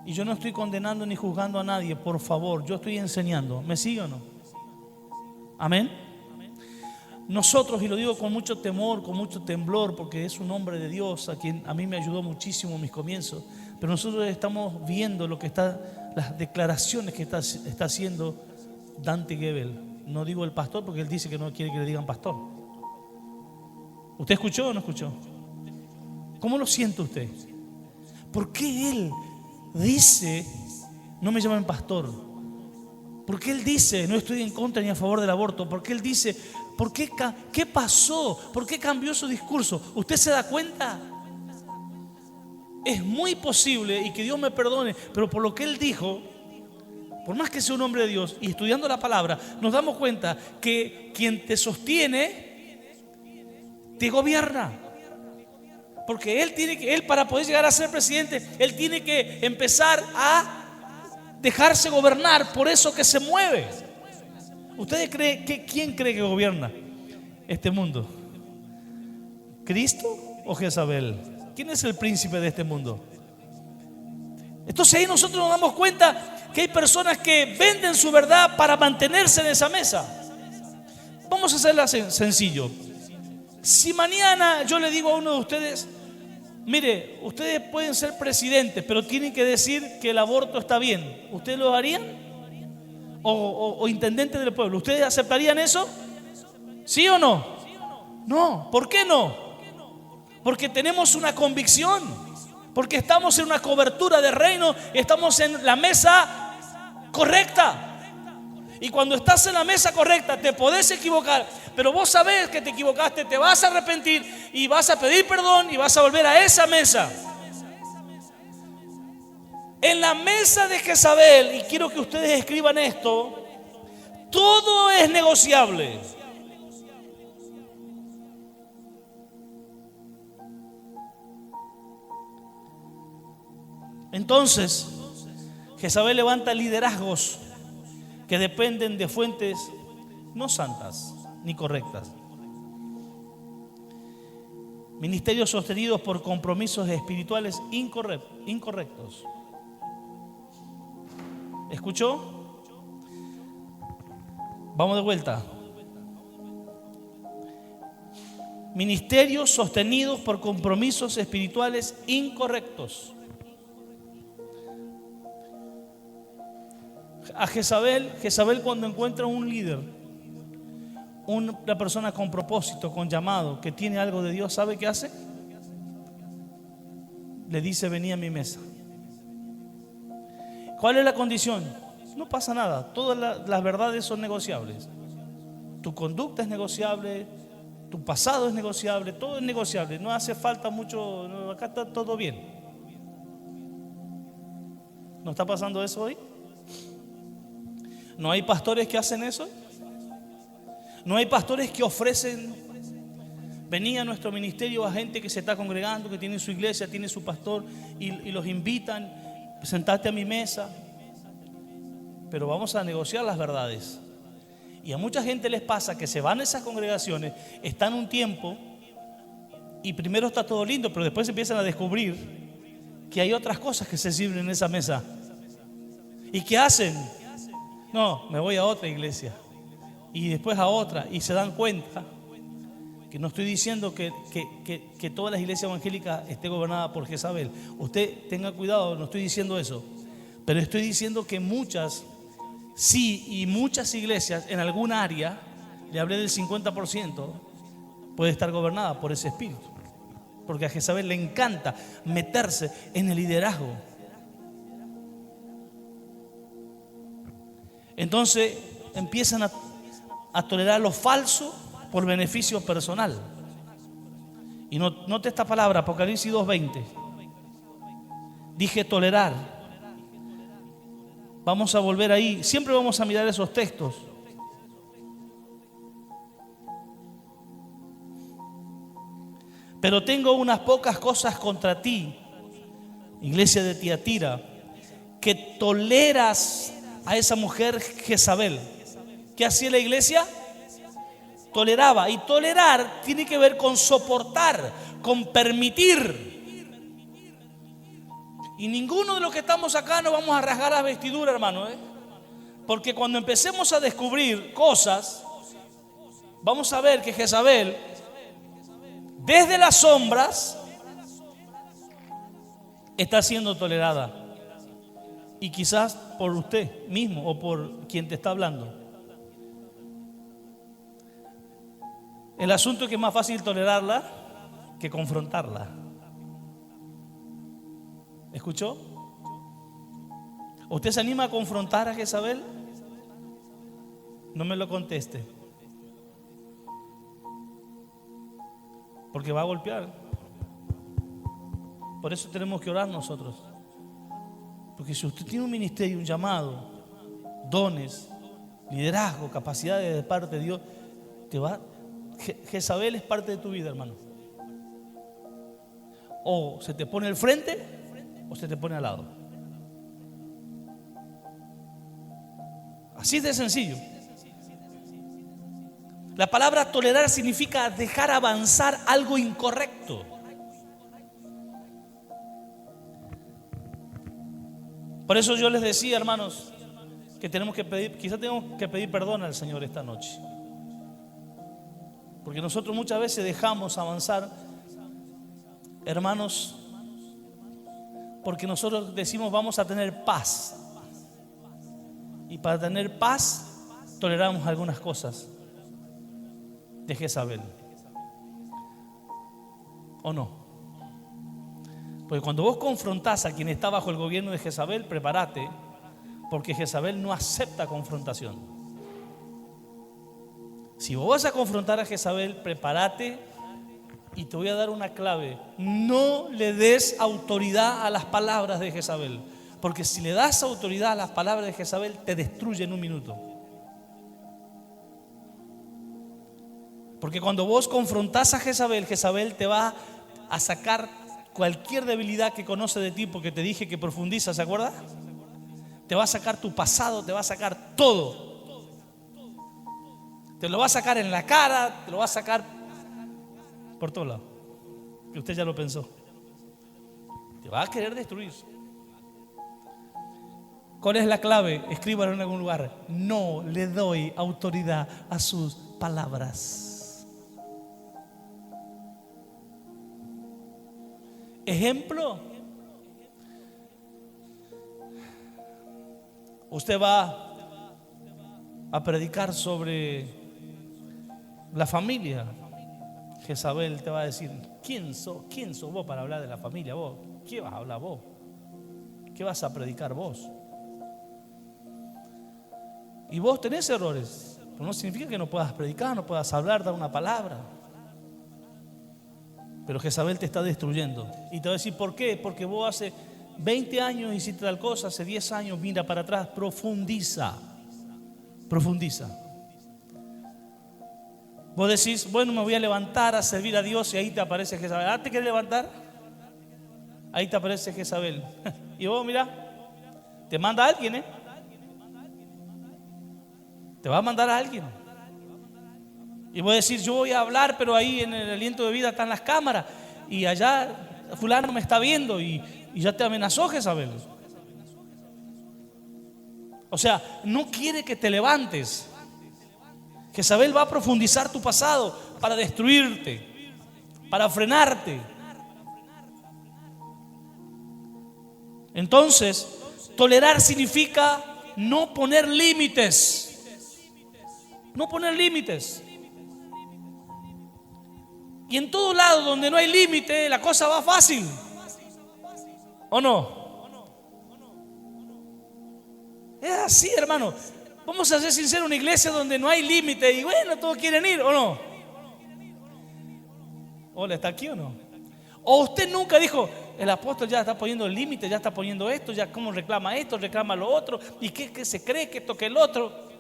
Y yo no estoy condenando ni juzgando a nadie, por favor, yo estoy enseñando. ¿Me sigue o no? Amén. Nosotros, y lo digo con mucho temor, con mucho temblor, porque es un hombre de Dios a quien a mí me ayudó muchísimo en mis comienzos, pero nosotros estamos viendo lo que las declaraciones que está haciendo Dante Gebel. No digo el pastor porque él dice que no quiere que le digan pastor. ¿Usted escuchó o no escuchó? ¿Cómo lo siente usted? ¿Por qué él dice, no me llamen pastor? ¿Por qué él dice, no estoy en contra ni a favor del aborto? ¿Por qué él dice, qué pasó? ¿Por qué cambió su discurso? ¿Usted se da cuenta? Es muy posible, y que Dios me perdone, pero por lo que él dijo, por más que sea un hombre de Dios, y estudiando la palabra, nos damos cuenta que quien te sostiene, te gobierna. Porque él para poder llegar a ser presidente, él tiene que empezar a dejarse gobernar por eso que se mueve. ¿Ustedes creen que quién cree que gobierna este mundo? ¿Cristo o Jezabel? ¿Quién es el príncipe de este mundo? Entonces ahí nosotros nos damos cuenta que hay personas que venden su verdad para mantenerse en esa mesa. Vamos a hacerla sencillo. Si mañana yo le digo a uno de ustedes, mire, ustedes pueden ser presidentes, pero tienen que decir que el aborto está bien, ¿ustedes lo harían? O intendente del pueblo, ¿ustedes aceptarían eso? ¿Sí o no? No, ¿por qué no? Porque tenemos una convicción, porque estamos en una cobertura de reino, estamos en la mesa correcta. Y cuando estás en la mesa correcta te podés equivocar, pero vos sabés que te equivocaste, te vas a arrepentir y vas a pedir perdón y vas a volver a esa mesa. En la mesa de Jezabel, y quiero que ustedes escriban esto, todo es negociable. Entonces, Jezabel levanta liderazgos que dependen de fuentes no santas ni correctas. Ministerios sostenidos por compromisos espirituales incorrectos. ¿Escuchó? Vamos de vuelta. Ministerios sostenidos por compromisos espirituales incorrectos. A Jezabel cuando encuentra un líder, una persona con propósito, con llamado, que tiene algo de Dios, ¿sabe qué hace? Le dice: vení a mi mesa. ¿Cuál es la condición? No pasa nada, todas las verdades son negociables. Tu conducta es negociable, tu pasado es negociable, todo es negociable, no hace falta mucho, acá está todo bien. ¿No está pasando eso hoy? ¿No hay pastores que hacen eso? ¿No hay pastores que ofrecen venir a nuestro ministerio a gente que se está congregando, que tiene su iglesia, tiene su pastor y los invitan, sentate a mi mesa? Pero vamos a negociar las verdades. Y a mucha gente les pasa que se van a esas congregaciones, están un tiempo y primero está todo lindo, pero después empiezan a descubrir que hay otras cosas que se sirven en esa mesa. ¿Y qué hacen? No, me voy a otra iglesia y después a otra, y se dan cuenta que no estoy diciendo que todas las iglesias evangélicas estén gobernadas por Jezabel. Usted tenga cuidado, no estoy diciendo eso, pero estoy diciendo que muchas, sí, y muchas iglesias en alguna área, le hablé del 50%, puede estar gobernada por ese espíritu, porque a Jezabel le encanta meterse en el liderazgo. Entonces empiezan a tolerar lo falso por beneficio personal. Y note esta palabra, Apocalipsis 2:20. Dije tolerar. Vamos a volver ahí. Siempre vamos a mirar esos textos. Pero tengo unas pocas cosas contra ti, iglesia de Tiatira, que toleras a esa mujer Jezabel. ¿Qué hacía la iglesia? Toleraba. Y tolerar tiene que ver con soportar, con permitir. Y ninguno de los que estamos acá nos vamos a rasgar las vestiduras, hermano, porque cuando empecemos a descubrir cosas, vamos a ver que Jezabel, desde las sombras, está siendo tolerada. Y quizás por usted mismo o por quien te está hablando. El asunto es que es más fácil tolerarla que confrontarla. ¿Escuchó? ¿Usted se anima a confrontar a Jezabel? No me lo conteste, porque va a golpear. Por eso tenemos que orar nosotros. Porque si usted tiene un ministerio, un llamado, dones, liderazgo, capacidades de parte de Dios, Jezabel es parte de tu vida, hermano. O se te pone al frente o se te pone al lado. Así de sencillo. La palabra tolerar significa dejar avanzar algo incorrecto. Por eso yo les decía, hermanos, que quizás tenemos que pedir perdón al Señor esta noche. Porque nosotros muchas veces dejamos avanzar, hermanos, porque nosotros decimos vamos a tener paz. Y para tener paz, toleramos algunas cosas de Jezabel. ¿O no? Porque cuando vos confrontás a quien está bajo el gobierno de Jezabel, prepárate, porque Jezabel no acepta confrontación. Si vos vas a confrontar a Jezabel, prepárate, y te voy a dar una clave: no le des autoridad a las palabras de Jezabel, porque si le das autoridad a las palabras de Jezabel, te destruye en un minuto. Porque cuando vos confrontás a Jezabel, Jezabel te va a sacar cualquier debilidad que conoce de ti, porque te dije que profundiza, ¿se acuerda? Te va a sacar tu pasado, te va a sacar todo. Te lo va a sacar en la cara, te lo va a sacar por todos lados. Que usted ya lo pensó. Te va a querer destruir. ¿Cuál es la clave? Escríbalo en algún lugar. No le doy autoridad a sus palabras. Ejemplo, usted va a predicar sobre la familia. Jezabel te va a decir: ¿quién sos vos para hablar de la familia? ¿Vos? ¿Qué vas a hablar vos? ¿Qué vas a predicar vos? Y vos tenés errores, pero no significa que no puedas predicar, no puedas hablar, dar una palabra. Pero Jezabel te está destruyendo. Y te va a decir: ¿por qué? Porque vos hace 20 años hiciste tal cosa, hace 10 años, mira para atrás. Profundiza. Vos decís: bueno, me voy a levantar a servir a Dios, y ahí te aparece Jezabel. ¿Ah, te querés levantar? Ahí te aparece Jezabel. Y vos, mira, te manda a alguien, te va a mandar a alguien. Y voy a decir: yo voy a hablar, pero ahí en el aliento de vida están las cámaras, y allá fulano me está viendo, y ya te amenazó Jezabel. O sea, no quiere que te levantes. Jezabel va a profundizar tu pasado para destruirte, para frenarte. Entonces, tolerar significa no poner límites. No poner límites. Y en todo lado donde no hay límite, la cosa va fácil. ¿O no? Es así, hermano. Vamos a ser sinceros, una iglesia donde no hay límite y bueno, todos quieren ir, ¿o no? Hola, ¿está aquí o no? O usted nunca dijo: el apóstol ya está poniendo el límite, ya está poniendo esto, ya cómo reclama esto, reclama lo otro, y qué se cree que esto, que el otro.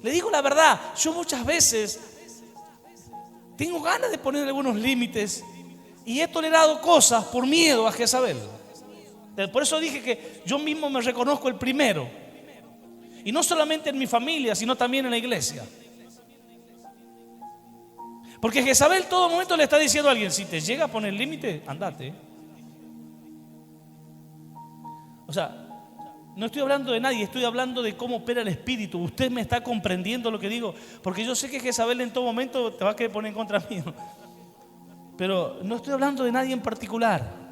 Le digo la verdad, yo muchas veces tengo ganas de poner algunos límites y he tolerado cosas por miedo a Jezabel. Por eso dije que yo mismo me reconozco el primero. Y no solamente en mi familia, sino también en la iglesia. Porque Jezabel todo momento le está diciendo a alguien: si te llega a poner límite, andate. O sea, no estoy hablando de nadie, estoy hablando de cómo opera el espíritu. Usted me está comprendiendo lo que digo, porque yo sé que Jezabel en todo momento te va a querer poner en contra mío. Pero no estoy hablando de nadie en particular.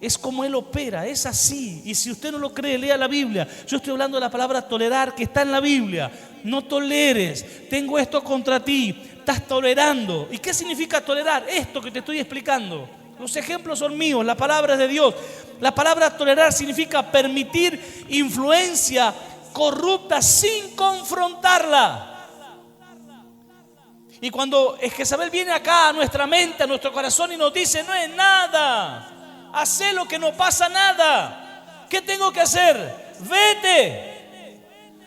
Es como él opera, es así. Y si usted no lo cree, lea la Biblia. Yo estoy hablando de la palabra tolerar, que está en la Biblia. No toleres, tengo esto contra ti, estás tolerando. ¿Y qué significa tolerar? Esto que te estoy explicando. Los ejemplos son míos, la palabra es de Dios. La palabra tolerar significa permitir influencia corrupta sin confrontarla. Y cuando Jezabel viene acá a nuestra mente, a nuestro corazón, y nos dice: no es nada, hacé lo que no pasa nada, ¿qué tengo que hacer? Vete,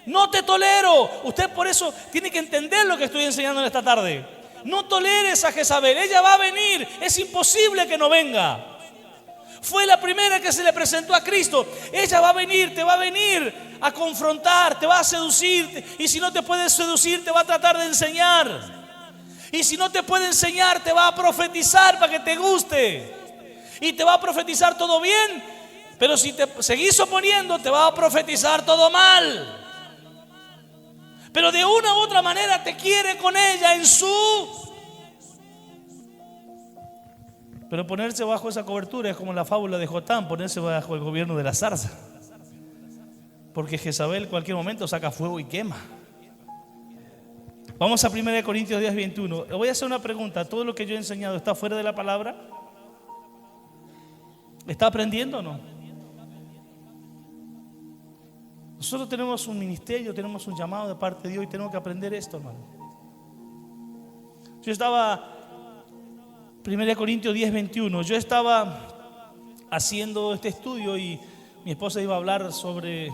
no te tolero. Usted por eso tiene que entender lo que estoy enseñando en esta tarde. No toleres a Jezabel, ella va a venir, es imposible que no venga. Fue la primera que se le presentó a Cristo. Ella va a venir, te va a venir a confrontar, te va a seducir, y si no te puede seducir, te va a tratar de enseñar. Y si no te puede enseñar, te va a profetizar para que te guste. Y te va a profetizar todo bien, pero si te seguís oponiendo, te va a profetizar todo mal. Pero de una u otra manera te quiere con ella en su... Pero ponerse bajo esa cobertura es como la fábula de Jotán, ponerse bajo el gobierno de la zarza. Porque Jezabel en cualquier momento saca fuego y quema. Vamos a 1 Corintios 10, 21. Le voy a hacer una pregunta. ¿Todo lo que yo he enseñado está fuera de la palabra? ¿Está aprendiendo o no? Nosotros tenemos un ministerio, tenemos un llamado de parte de Dios y tenemos que aprender esto, hermano. Yo estaba... 1 Corintios 10, 21. Yo estaba haciendo este estudio y mi esposa iba a hablar sobre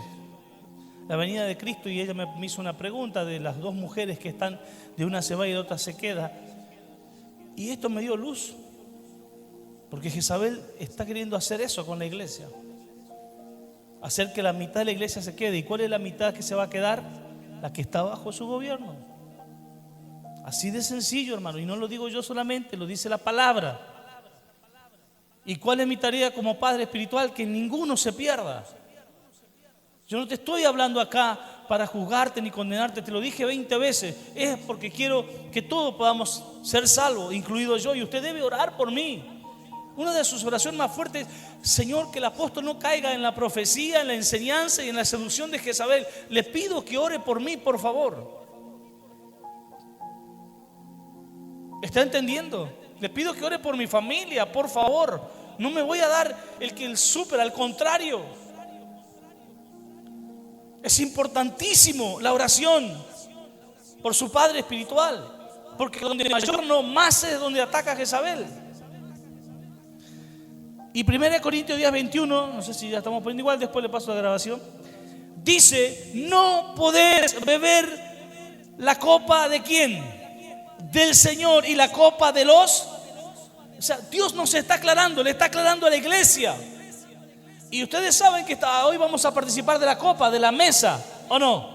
la venida de Cristo y ella me hizo una pregunta de las dos mujeres que están, de una se va y de otra se queda. Y esto me dio luz, porque Jezabel está queriendo hacer eso con la iglesia, hacer que la mitad de la iglesia se quede. ¿Y cuál es la mitad que se va a quedar? La que está bajo su gobierno. Así de sencillo, hermano, y no lo digo yo solamente, lo dice la palabra. ¿Y cuál es mi tarea como padre espiritual? Que ninguno se pierda. Yo no te estoy hablando acá para juzgarte ni condenarte, te lo dije 20 veces. Es porque quiero que todos podamos ser salvos, incluido yo, y usted debe orar por mí. Una de sus oraciones más fuertes es: Señor, que el apóstol no caiga en la profecía, en la enseñanza y en la seducción de Jezabel. Le pido que ore por mí, por favor. ¿Está entendiendo? Le pido que ore por mi familia, por favor. No me voy a dar el súper, al contrario. Es importantísimo la oración por su padre espiritual, porque donde mayor no, más es donde ataca Jezabel. Y 1 Corintios 10, 21, no sé si ya estamos poniendo igual, después le paso la grabación. Dice: no podés beber la copa de ¿quién? Del Señor y la copa de los... O sea, Dios nos está aclarando, le está aclarando a la iglesia. Y ustedes saben que hoy vamos a participar de la copa, de la mesa, ¿o no?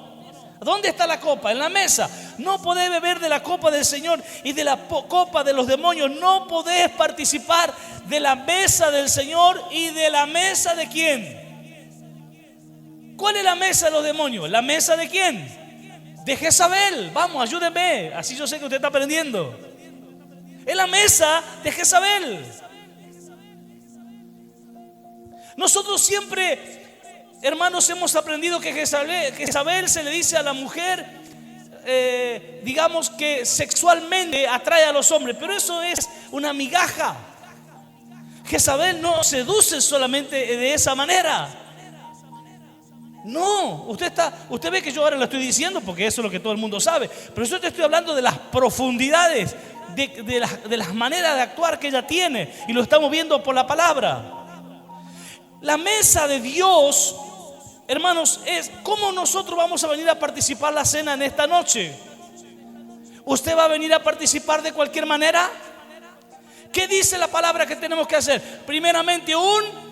¿Dónde está la copa? En la mesa. No podés beber de la copa del Señor y de la copa de los demonios. No podés participar de la mesa del Señor y de la mesa de ¿quién? ¿Cuál es la mesa de los demonios? ¿La mesa de quién? De Jezabel. Vamos, ayúdenme, así yo sé que usted está aprendiendo. Es la mesa de Jezabel. Nosotros siempre, hermanos, hemos aprendido que Jezabel se le dice a la mujer, digamos que sexualmente atrae a los hombres, pero eso es una migaja. Jezabel no seduce solamente de esa manera. No, usted ve que yo ahora lo estoy diciendo porque eso es lo que todo el mundo sabe, pero yo te estoy hablando de las profundidades, de las maneras de actuar que ella tiene, y lo estamos viendo por la palabra. La mesa de Dios, hermanos, es cómo nosotros vamos a venir a participar la cena en esta noche. ¿Usted va a venir a participar de cualquier manera? ¿Qué dice la palabra que tenemos que hacer? Primeramente un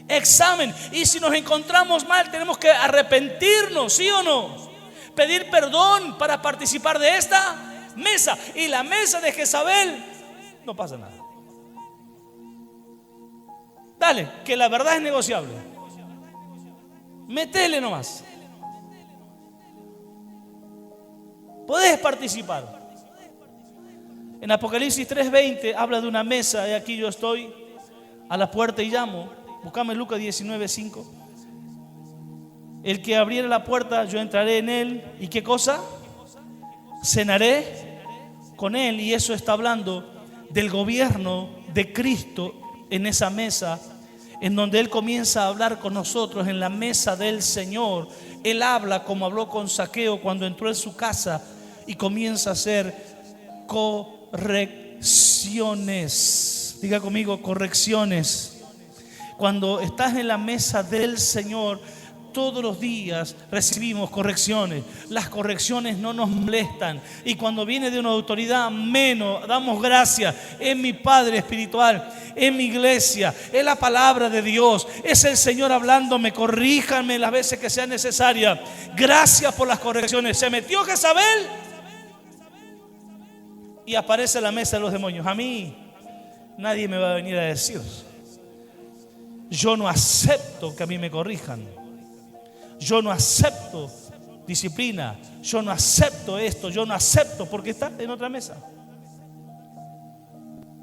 examen, y si nos encontramos mal tenemos que arrepentirnos, ¿sí o no? Pedir perdón para participar de esta mesa. Y la mesa de Jezabel, no pasa nada. Dale, que la verdad es negociable. Métele nomás. Podés participar. En Apocalipsis 3:20 habla de una mesa, y aquí yo estoy a la puerta y llamo. Buscame Lucas 19:5. El que abriera la puerta, yo entraré en él. ¿Y qué cosa? Cenaré con él. Y eso está hablando del gobierno de Cristo en esa mesa, en donde Él comienza a hablar con nosotros en la mesa del Señor. Él habla como habló con Zaqueo cuando entró en su casa y comienza a hacer correcciones. Diga conmigo, correcciones. Cuando estás en la mesa del Señor, todos los días recibimos correcciones. Las correcciones no nos molestan, y cuando viene de una autoridad menos, damos gracias. Es mi Padre espiritual, es mi iglesia, es la palabra de Dios, es el Señor hablándome. Corríjanme las veces que sea necesaria. Gracias por las correcciones. ¿Se metió Jezabel? y aparece la mesa de los demonios. A mí nadie me va a venir a decir. Yo no acepto que a mí me corrijan. Yo no acepto disciplina. Yo no acepto esto. Yo no acepto porque está en otra mesa.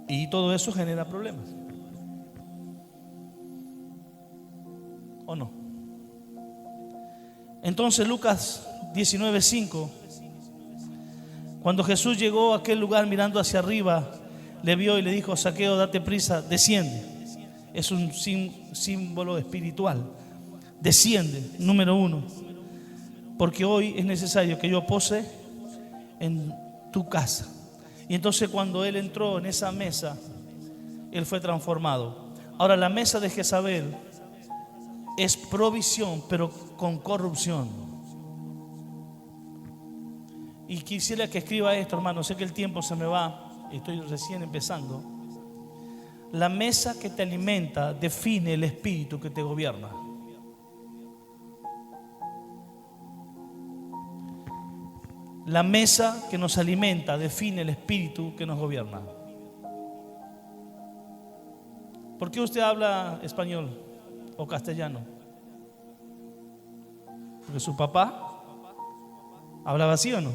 Y todo eso genera problemas. ¿O no? Entonces Lucas 19:5, cuando Jesús llegó a aquel lugar mirando hacia arriba, le vio y le dijo: Zaqueo, date prisa, desciende. Es un símbolo espiritual. Desciende, número 1, porque hoy es necesario que yo pose en tu casa. Y entonces cuando él entró en esa mesa, él fue transformado. Ahora, la mesa de Jezabel es provisión, pero con corrupción. Y quisiera que escriba esto, hermano. Sé que el tiempo se me va, estoy recién empezando. La mesa que te alimenta define el espíritu que te gobierna. La mesa que nos alimenta define el espíritu que nos gobierna. ¿Por qué usted habla español o castellano? Porque su papá hablaba así o no.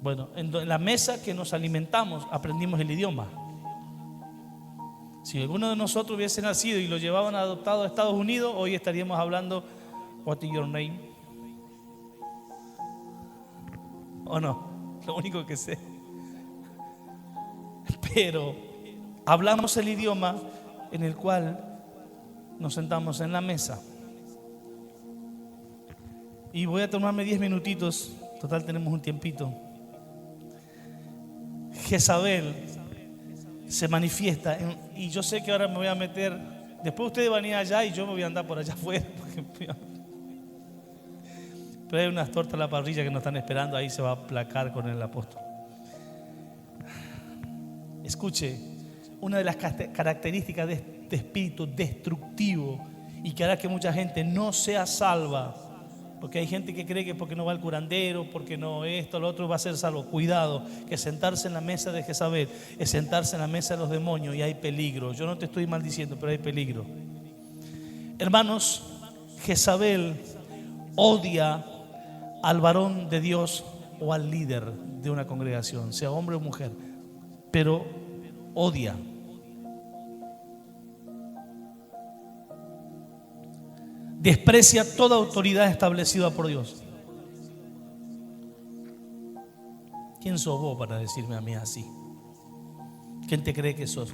Bueno, en la mesa que nos alimentamos aprendimos el idioma. Si alguno de nosotros hubiese nacido y lo llevaban adoptado a Estados Unidos, hoy estaríamos hablando "What is your name?" ¿O no? Lo único que sé. Pero hablamos el idioma en el cual nos sentamos en la mesa. Y voy a tomarme 10 minutitos. Total, tenemos un tiempito. Jezabel se manifiesta y yo sé que ahora me voy a meter. Después ustedes van a ir allá y yo me voy a andar por allá afuera. Pero hay unas tortas a la parrilla que nos están esperando. Ahí se va a aplacar con el apóstol. Escuche, una de las características de este espíritu destructivo y que hará que mucha gente no sea salva, porque hay gente que cree que porque no va al curandero, porque no esto, lo otro, va a ser salvo. Cuidado, que sentarse en la mesa de Jezabel es sentarse en la mesa de los demonios y hay peligro. Yo no te estoy maldiciendo, pero hay peligro. Hermanos, Jezabel odia al varón de Dios o al líder de una congregación, sea hombre o mujer, pero odia. Desprecia toda autoridad establecida por Dios. ¿Quién sos vos para decirme a mí así? ¿Quién te cree que sos?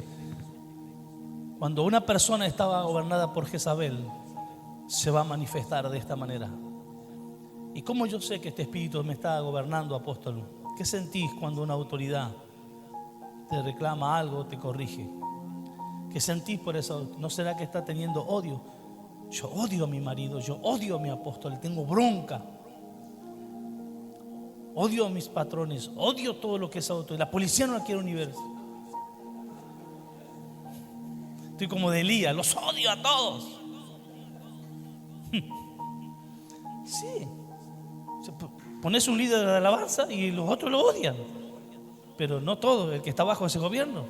Cuando una persona estaba gobernada por Jezabel, se va a manifestar de esta manera. ¿Y cómo yo sé que este espíritu me está gobernando, apóstol? ¿Qué sentís cuando una autoridad te reclama algo, te corrige? ¿Qué sentís por eso? ¿No será que está teniendo odio? Yo odio a mi marido, yo odio a mi apóstol, tengo bronca. Odio a mis patrones, odio todo lo que es autoridad. La policía no la quiero ni ver. Estoy como de Elías, los odio a todos. Sí. Pones un líder de alabanza y los otros lo odian. Pero no todo, el que está bajo ese gobierno.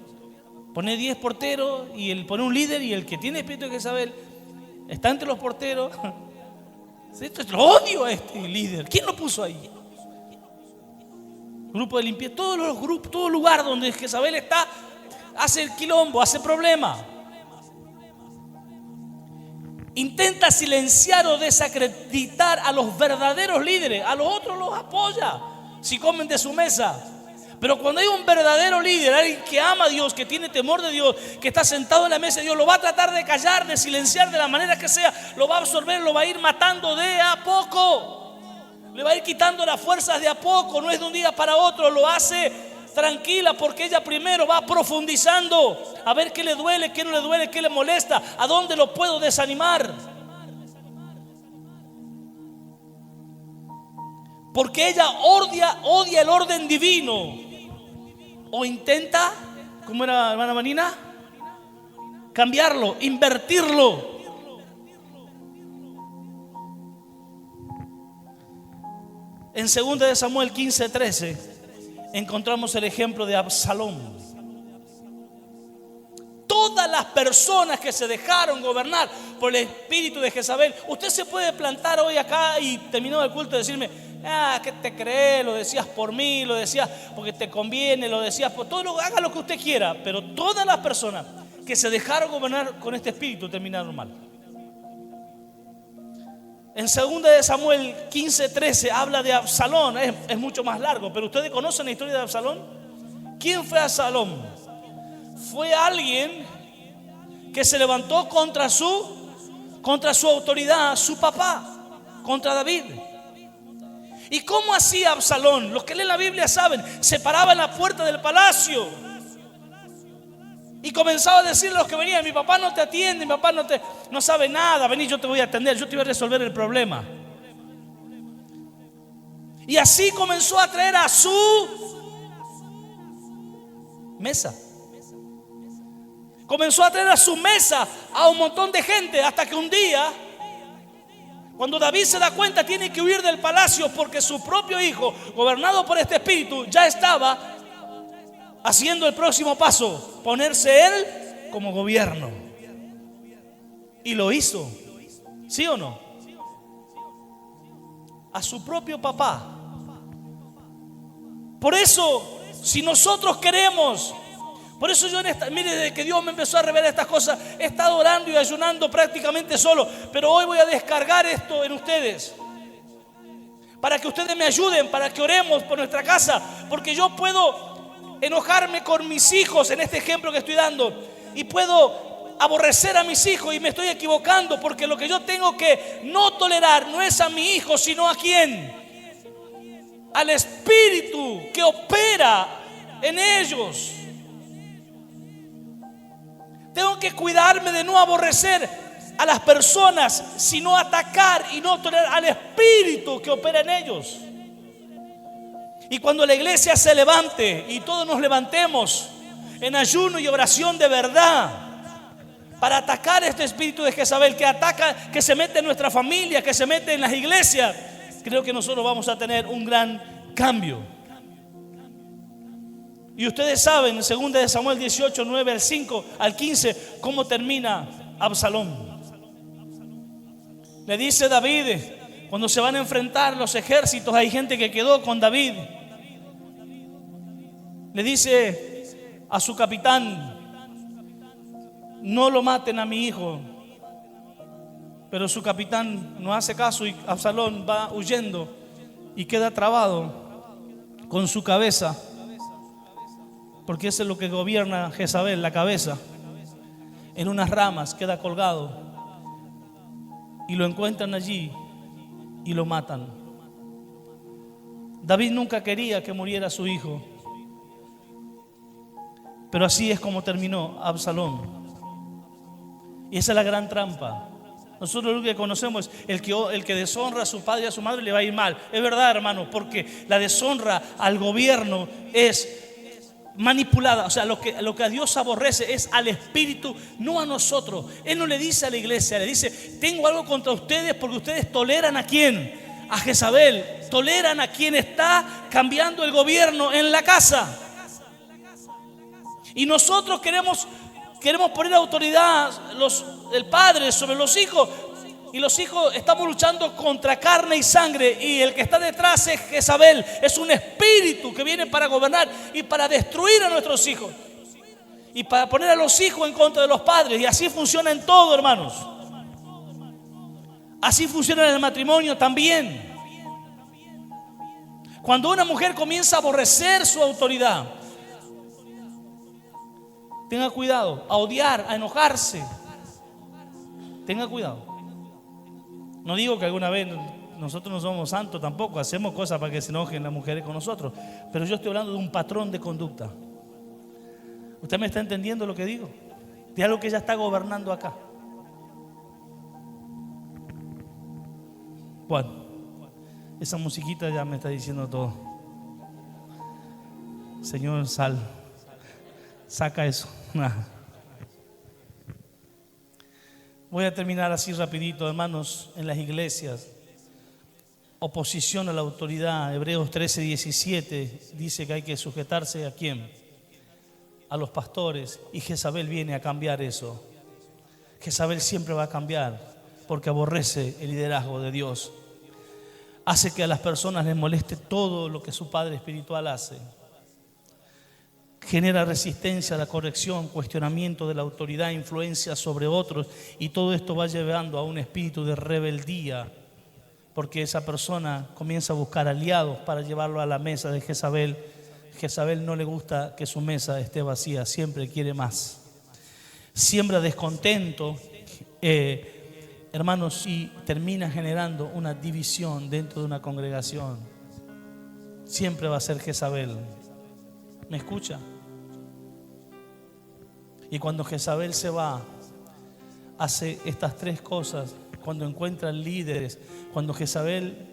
Pone 10 porteros y pone un líder, y el que tiene espíritu de Jezabel está entre los porteros. Lo odio a este líder. ¿Quién lo puso ahí? Grupo de limpieza. Todos los grupos, todo lugar donde Jezabel está, hace el quilombo, hace problema. Intenta silenciar o desacreditar a los verdaderos líderes. A los otros los apoya si comen de su mesa. Pero cuando hay un verdadero líder, alguien que ama a Dios, que tiene temor de Dios, que está sentado en la mesa de Dios, lo va a tratar de callar, de silenciar de la manera que sea. Lo va a absorber, lo va a ir matando de a poco. Le va a ir quitando las fuerzas de a poco. No es de un día para otro. Lo hace tranquila, porque ella primero va profundizando a ver qué le duele, qué no le duele, qué le molesta, a dónde lo puedo desanimar. Porque ella odia el orden divino. O intenta, ¿cómo era, hermana Marina? Cambiarlo, invertirlo. En 2 de Samuel 15:13 encontramos el ejemplo de Absalón. Todas las personas que se dejaron gobernar por el espíritu de Jezabel. Usted se puede plantar hoy acá y terminado el culto y decirme: ¿qué te crees? Lo decías por mí, lo decías porque te conviene, lo decías por todo. Haga lo que usted quiera, pero todas las personas que se dejaron gobernar con este espíritu terminaron mal. En 2 de Samuel 15:13 habla de Absalón. Es mucho más largo, pero ustedes conocen la historia de Absalón. ¿Quién fue Absalón? Fue alguien que se levantó contra su autoridad, su papá, contra David. ¿Y cómo hacía Absalón? Los que leen la Biblia saben, se paraba en la puerta del palacio y comenzaba a decirle a los que venían: mi papá no te atiende, mi papá no sabe nada, vení, yo te voy a atender, yo te voy a resolver el problema. Y así comenzó a traer a su mesa. Comenzó a traer a su mesa a un montón de gente, hasta que un día, cuando David se da cuenta, tiene que huir del palacio porque su propio hijo, gobernado por este espíritu, ya estaba haciendo el próximo paso: ponerse él como gobierno. Y lo hizo, ¿sí o no? A su propio papá. Por eso, si nosotros queremos... Por eso yo mire, desde que Dios me empezó a revelar estas cosas, he estado orando y ayunando prácticamente solo. Pero hoy voy a descargar esto en ustedes, para que ustedes me ayuden, para que oremos por nuestra casa. Porque yo puedo enojarme con mis hijos en este ejemplo que estoy dando, y puedo aborrecer a mis hijos, y me estoy equivocando, porque lo que yo tengo que no tolerar no es a mi hijo, sino ¿a quién? Al espíritu que opera en ellos. Tengo que cuidarme de no aborrecer a las personas, sino atacar y no tolerar al espíritu que opera en ellos. Y cuando la iglesia se levante y todos nos levantemos en ayuno y oración de verdad para atacar este espíritu de Jezabel que ataca, que se mete en nuestra familia, que se mete en las iglesias, creo que nosotros vamos a tener un gran cambio. Y ustedes saben, en 2 de Samuel 18, 9 al 5 al 15, cómo termina Absalón. Le dice David, cuando se van a enfrentar los ejércitos, hay gente que quedó con David. Le dice a su capitán: no lo maten a mi hijo. Pero su capitán no hace caso y Absalón va huyendo y queda trabado con su cabeza. Porque eso es lo que gobierna Jezabel, la cabeza. En unas ramas queda colgado. Y lo encuentran allí y lo matan. David nunca quería que muriera su hijo. Pero así es como terminó Absalón. Y esa es la gran trampa. Nosotros lo que conocemos es el que deshonra a su padre y a su madre le va a ir mal. Es verdad, hermano, porque la deshonra al gobierno es manipulada. O sea, lo que a Dios aborrece es al espíritu, no a nosotros. Él no le dice a la iglesia, le dice: tengo algo contra ustedes porque ustedes toleran ¿a quién? A Jezabel. Toleran a quien está cambiando el gobierno en la casa. Y nosotros queremos poner autoridad el padre sobre los hijos. Y los hijos estamos luchando contra carne y sangre, y el que está detrás es Jezabel. Es un espíritu que viene para gobernar y para destruir a nuestros hijos, y para poner a los hijos en contra de los padres. Y así funciona en todo, hermanos. Así funciona en el matrimonio también. Cuando una mujer comienza a aborrecer su autoridad, tenga cuidado, a odiar, a enojarse, tenga cuidado. No digo que alguna vez, nosotros no somos santos tampoco, hacemos cosas para que se enojen las mujeres con nosotros, pero yo estoy hablando de un patrón de conducta. ¿Usted me está entendiendo lo que digo? De algo que ella está gobernando acá. Bueno, esa musiquita ya me está diciendo todo. Señor, saca eso. Voy a terminar así rapidito, hermanos. En las iglesias oposición a la autoridad. Hebreos 13:17 dice que hay que sujetarse ¿a quién? A los pastores. Y Jezabel viene a cambiar eso. Jezabel siempre va a cambiar porque aborrece el liderazgo de Dios. Hace que a las personas les moleste todo lo que su padre espiritual hace. Genera resistencia a la corrección, cuestionamiento de la autoridad, influencia sobre otros, y todo esto va llevando a un espíritu de rebeldía, porque esa persona comienza a buscar aliados para llevarlo a la mesa de Jezabel. Jezabel no le gusta que su mesa esté vacía, siempre quiere más. Siembra descontento, hermanos, y termina generando una división dentro de una congregación. Siempre va a ser Jezabel. ¿Me escucha? Y cuando Jezabel se va, hace estas tres cosas. Cuando encuentra líderes, cuando Jezabel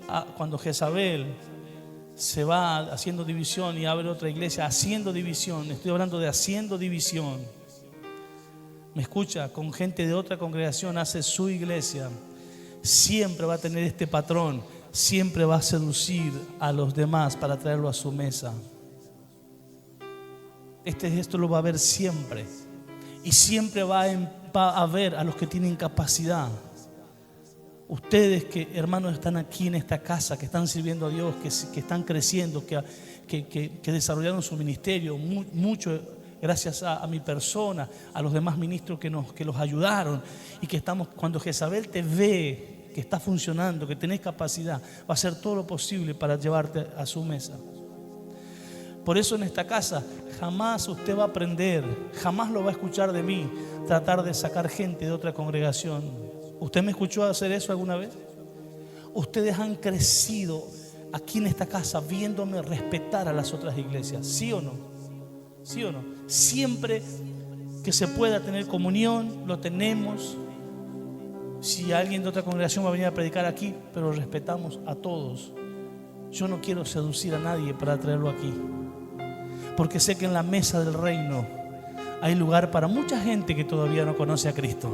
se va haciendo división y abre otra iglesia, haciendo división. Estoy hablando de haciendo división. ¿Me escucha? Con gente de otra congregación hace su iglesia. Siempre va a tener este patrón. Siempre va a seducir a los demás para traerlo a su mesa. Esto lo va a ver siempre. Y siempre va a ver a los que tienen capacidad. Ustedes que, hermanos, están aquí en esta casa, que están sirviendo a Dios, que están creciendo, que desarrollaron su ministerio, mucho gracias a mi persona, a los demás ministros que los ayudaron, y que estamos, cuando Jezabel te ve que está funcionando, que tenés capacidad, va a hacer todo lo posible para llevarte a su mesa. Por eso en esta casa jamás usted va a aprender, jamás lo va a escuchar de mí, tratar de sacar gente de otra congregación. ¿Usted me escuchó hacer eso alguna vez? Ustedes han crecido aquí en esta casa viéndome respetar a las otras iglesias, ¿sí o no? ¿Sí o no? Siempre que se pueda tener comunión, lo tenemos. Si alguien de otra congregación va a venir a predicar aquí, pero respetamos a todos. Yo no quiero seducir a nadie para traerlo aquí, porque sé que en la mesa del reino hay lugar para mucha gente que todavía no conoce a Cristo.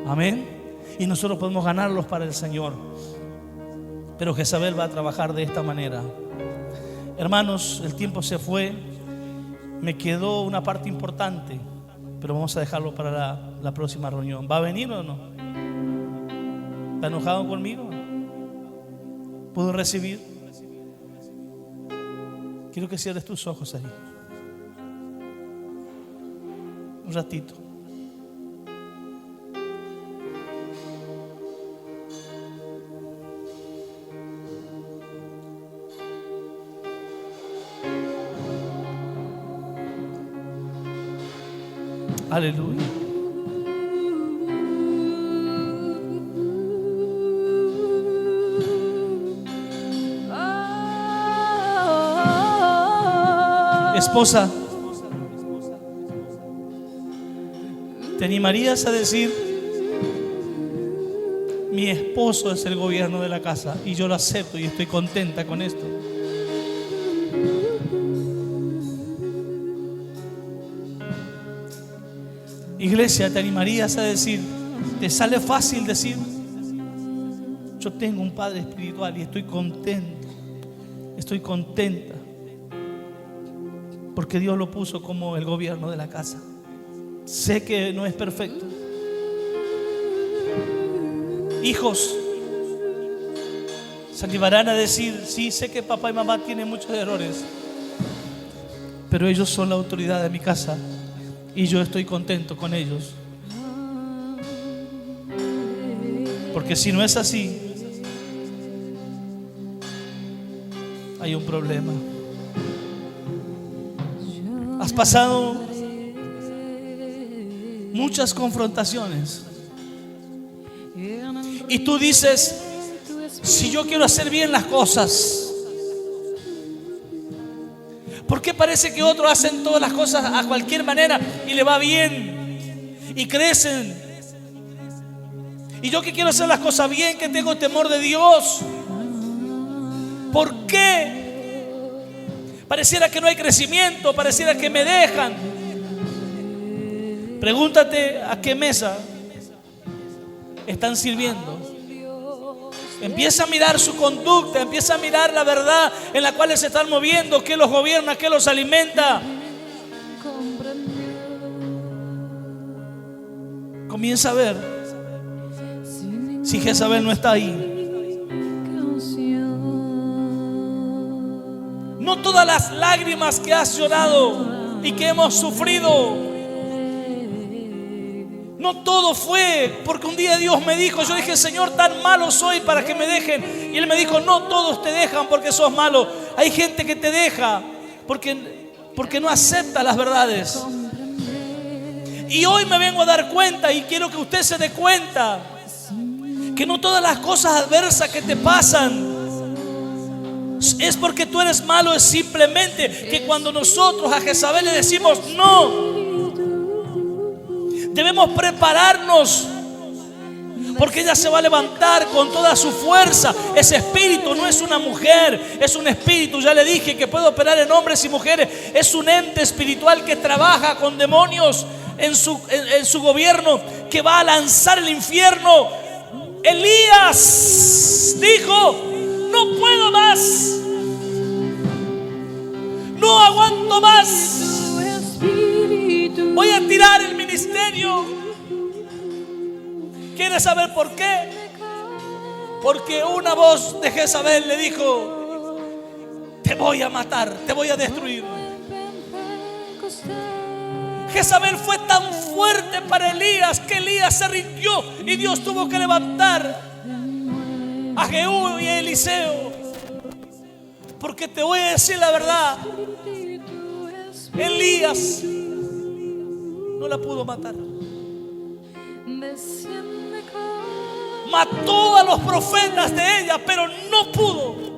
Amén. Y nosotros podemos ganarlos para el Señor. Pero Jezabel va a trabajar de esta manera. Hermanos, el tiempo se fue. Me quedó una parte importante, pero vamos a dejarlo para la próxima reunión. ¿Va a venir o no? ¿Está enojado conmigo? ¿Puedo recibir? Quiero que cierres tus ojos ahí. Un ratito. Aleluya. Esposa, ¿te animarías a decir: mi esposo es el gobierno de la casa y yo lo acepto y estoy contenta con esto? Iglesia, ¿te animarías a decir? ¿Te sale fácil decir: yo tengo un padre espiritual y estoy contento, estoy contenta, porque Dios lo puso como el gobierno de la casa? Sé que no es perfecto. Hijos, se animarán a decir: sí, sé que papá y mamá tienen muchos errores, pero ellos son la autoridad de mi casa y yo estoy contento con ellos. Porque si no es así, hay un problema. Has pasado muchas confrontaciones y tú dices: si yo quiero hacer bien las cosas, ¿por qué parece que otros hacen todas las cosas a cualquier manera y le va bien y crecen? Y yo que quiero hacer las cosas bien, que tengo temor de Dios, ¿por qué pareciera que no hay crecimiento? Pareciera que me dejan. Pregúntate a qué mesa están sirviendo. Empieza a mirar su conducta, empieza a mirar la verdad en la cual se están moviendo, qué los gobierna, qué los alimenta. Comienza a ver si Jezabel no está ahí. No todas las lágrimas que has llorado y que hemos sufrido, no todo fue porque un día Dios me dijo, yo dije, Señor, tan malo soy para que me dejen. Y Él me dijo, no todos te dejan porque sos malo. Hay gente que te deja porque no acepta las verdades. Y hoy me vengo a dar cuenta, y quiero que usted se dé cuenta, que no todas las cosas adversas que te pasan es porque tú eres malo. Es simplemente que cuando nosotros a Jezabel le decimos no, debemos prepararnos, porque ella se va a levantar con toda su fuerza. Ese espíritu no es una mujer, es un espíritu. Ya le dije que puede operar en hombres y mujeres. Es un ente espiritual que trabaja con demonios en su gobierno, que va a lanzar el infierno. Elías dijo, no puedo más, no aguanto más, voy a tirar el ministerio. ¿Quieres saber por qué? Porque una voz de Jezabel le dijo, te voy a matar, te voy a destruir. Jezabel fue tan fuerte para Elías que Elías se rindió y Dios tuvo que levantar a Jehú y a Eliseo. Porque te voy a decir la verdad, Elías no la pudo matar. Mató a los profetas de ella, pero no pudo.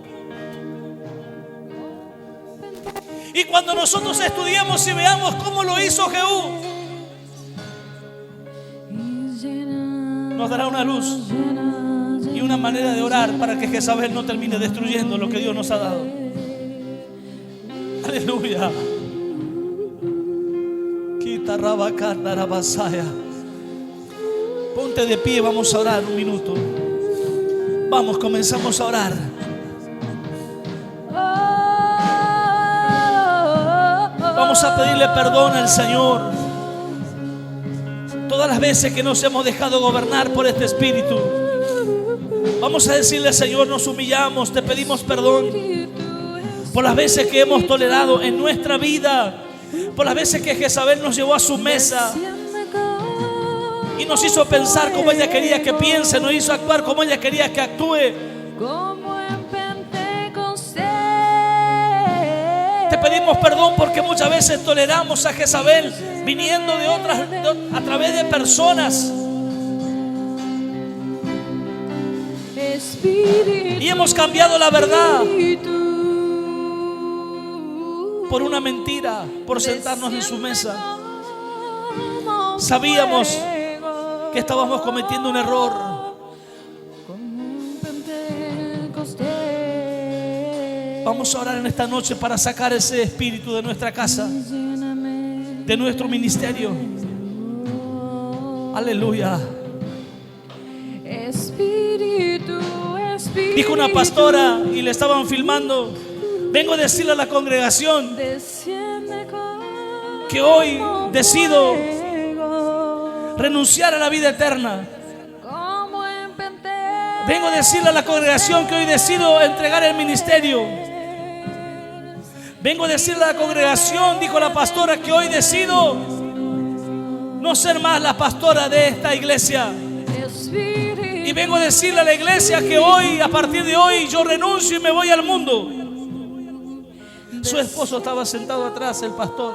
Y cuando nosotros estudiemos y veamos cómo lo hizo Jehú, nos dará una luz y una manera de orar para que Jezabel no termine destruyendo lo que Dios nos ha dado. Aleluya. Ponte de pie, vamos a orar un minuto. Vamos, comenzamos a orar. Vamos a pedirle perdón al Señor todas las veces que nos hemos dejado gobernar por este espíritu. Vamos a decirle, Señor, nos humillamos, te pedimos perdón por las veces que hemos tolerado en nuestra vida, por las veces que Jezabel nos llevó a su mesa y nos hizo pensar como ella quería que piense, nos hizo actuar como ella quería que actúe. Te pedimos perdón porque muchas veces toleramos a Jezabel viniendo a través de personas, y hemos cambiado la verdad por una mentira, por sentarnos en su mesa. Sabíamos que estábamos cometiendo un error. Vamos a orar en esta noche para sacar ese espíritu de nuestra casa, de nuestro ministerio. Aleluya. Dijo una pastora y le estaban filmando: vengo a decirle a la congregación que hoy decido renunciar a la vida eterna. Vengo a decirle a la congregación que hoy decido entregar el ministerio. Vengo a decirle a la congregación, dijo la pastora, que hoy decido no ser más la pastora de esta iglesia. Y vengo a decirle a la iglesia que hoy, a partir de hoy, yo renuncio y me voy al mundo. Su esposo estaba sentado atrás, el pastor,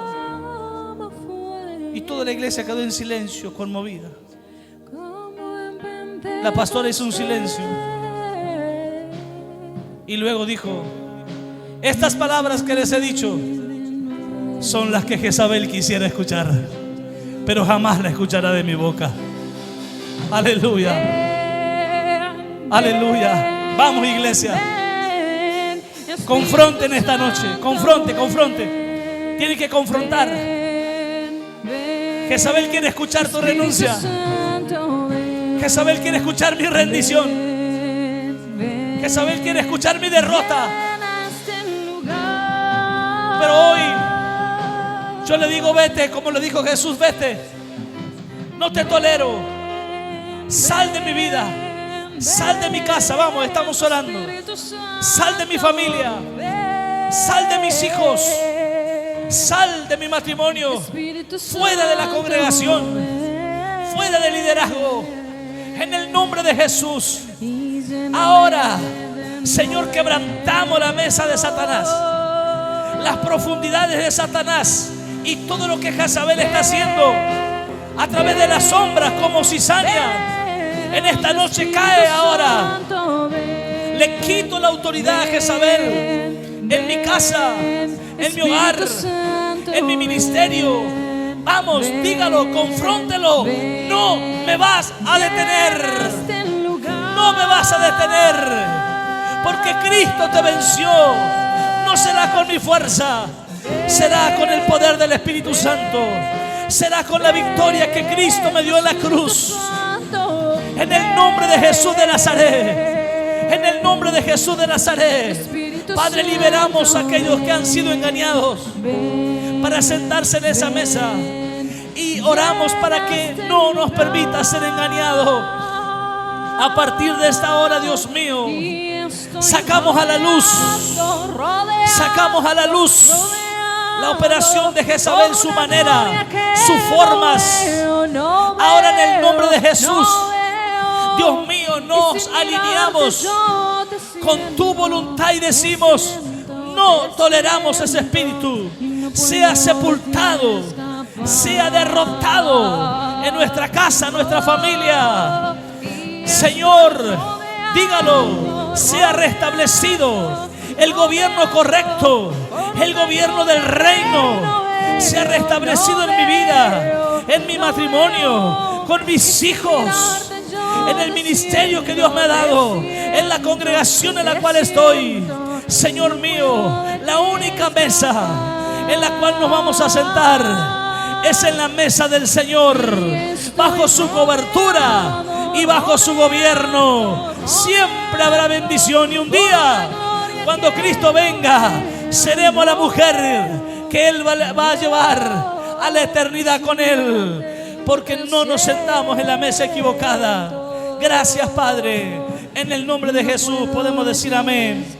y toda la iglesia quedó en silencio, conmovida. La pastora hizo un silencio y luego dijo: estas palabras que les he dicho son las que Jezabel quisiera escuchar, pero jamás la escuchará de mi boca. Aleluya. Aleluya. Vamos, iglesia, confronten esta noche. Confronte. Tienen que confrontar. Jezabel quiere escuchar tu renuncia. Jezabel quiere escuchar mi rendición. Jezabel quiere escuchar mi derrota. Pero hoy yo le digo, vete, como le dijo Jesús, vete. No te tolero. Sal de mi vida. Sal de mi casa. Vamos, estamos orando. Sal de mi familia. Sal de mis hijos. Sal de mi matrimonio. Fuera de la congregación. Fuera del liderazgo. En el nombre de Jesús. Ahora, Señor, quebrantamos la mesa de Satanás, las profundidades de Satanás y todo lo que Jezabel está haciendo a través de las sombras como cizaña. En esta noche cae ahora. Le quito la autoridad a Jezabel en mi casa, en mi hogar, en mi ministerio. Vamos, dígalo, confróntelo. No me vas a detener. No me vas a detener, porque Cristo te venció. No será con mi fuerza, será con el poder del Espíritu Santo. Será con la victoria que Cristo me dio en la cruz. En el nombre de Jesús de Nazaret. En el nombre de Jesús de Nazaret. Padre, liberamos a aquellos que han sido engañados para sentarse en esa mesa. Y oramos para que no nos permita ser engañados. A partir de esta hora, Dios mío, sacamos a la luz la operación de Jezabel, su manera, sus formas. Ahora en el nombre de Jesús, Dios mío, nos alineamos con tu voluntad y decimos: no toleramos ese espíritu. Sea sepultado, sea derrotado en nuestra casa, en nuestra familia. Señor, dígalo, sea restablecido el gobierno correcto, el gobierno del reino, sea restablecido en mi vida, en mi matrimonio, con mis hijos, en el ministerio que Dios me ha dado, en la congregación en la cual estoy. Señor mío, la única mesa en la cual nos vamos a sentar es en la mesa del Señor, bajo su cobertura y bajo su gobierno. Siempre habrá bendición, y un día, cuando Cristo venga, seremos la mujer que Él va a llevar a la eternidad con Él, porque no nos sentamos en la mesa equivocada. Gracias, Padre. En el nombre de Jesús podemos decir amén.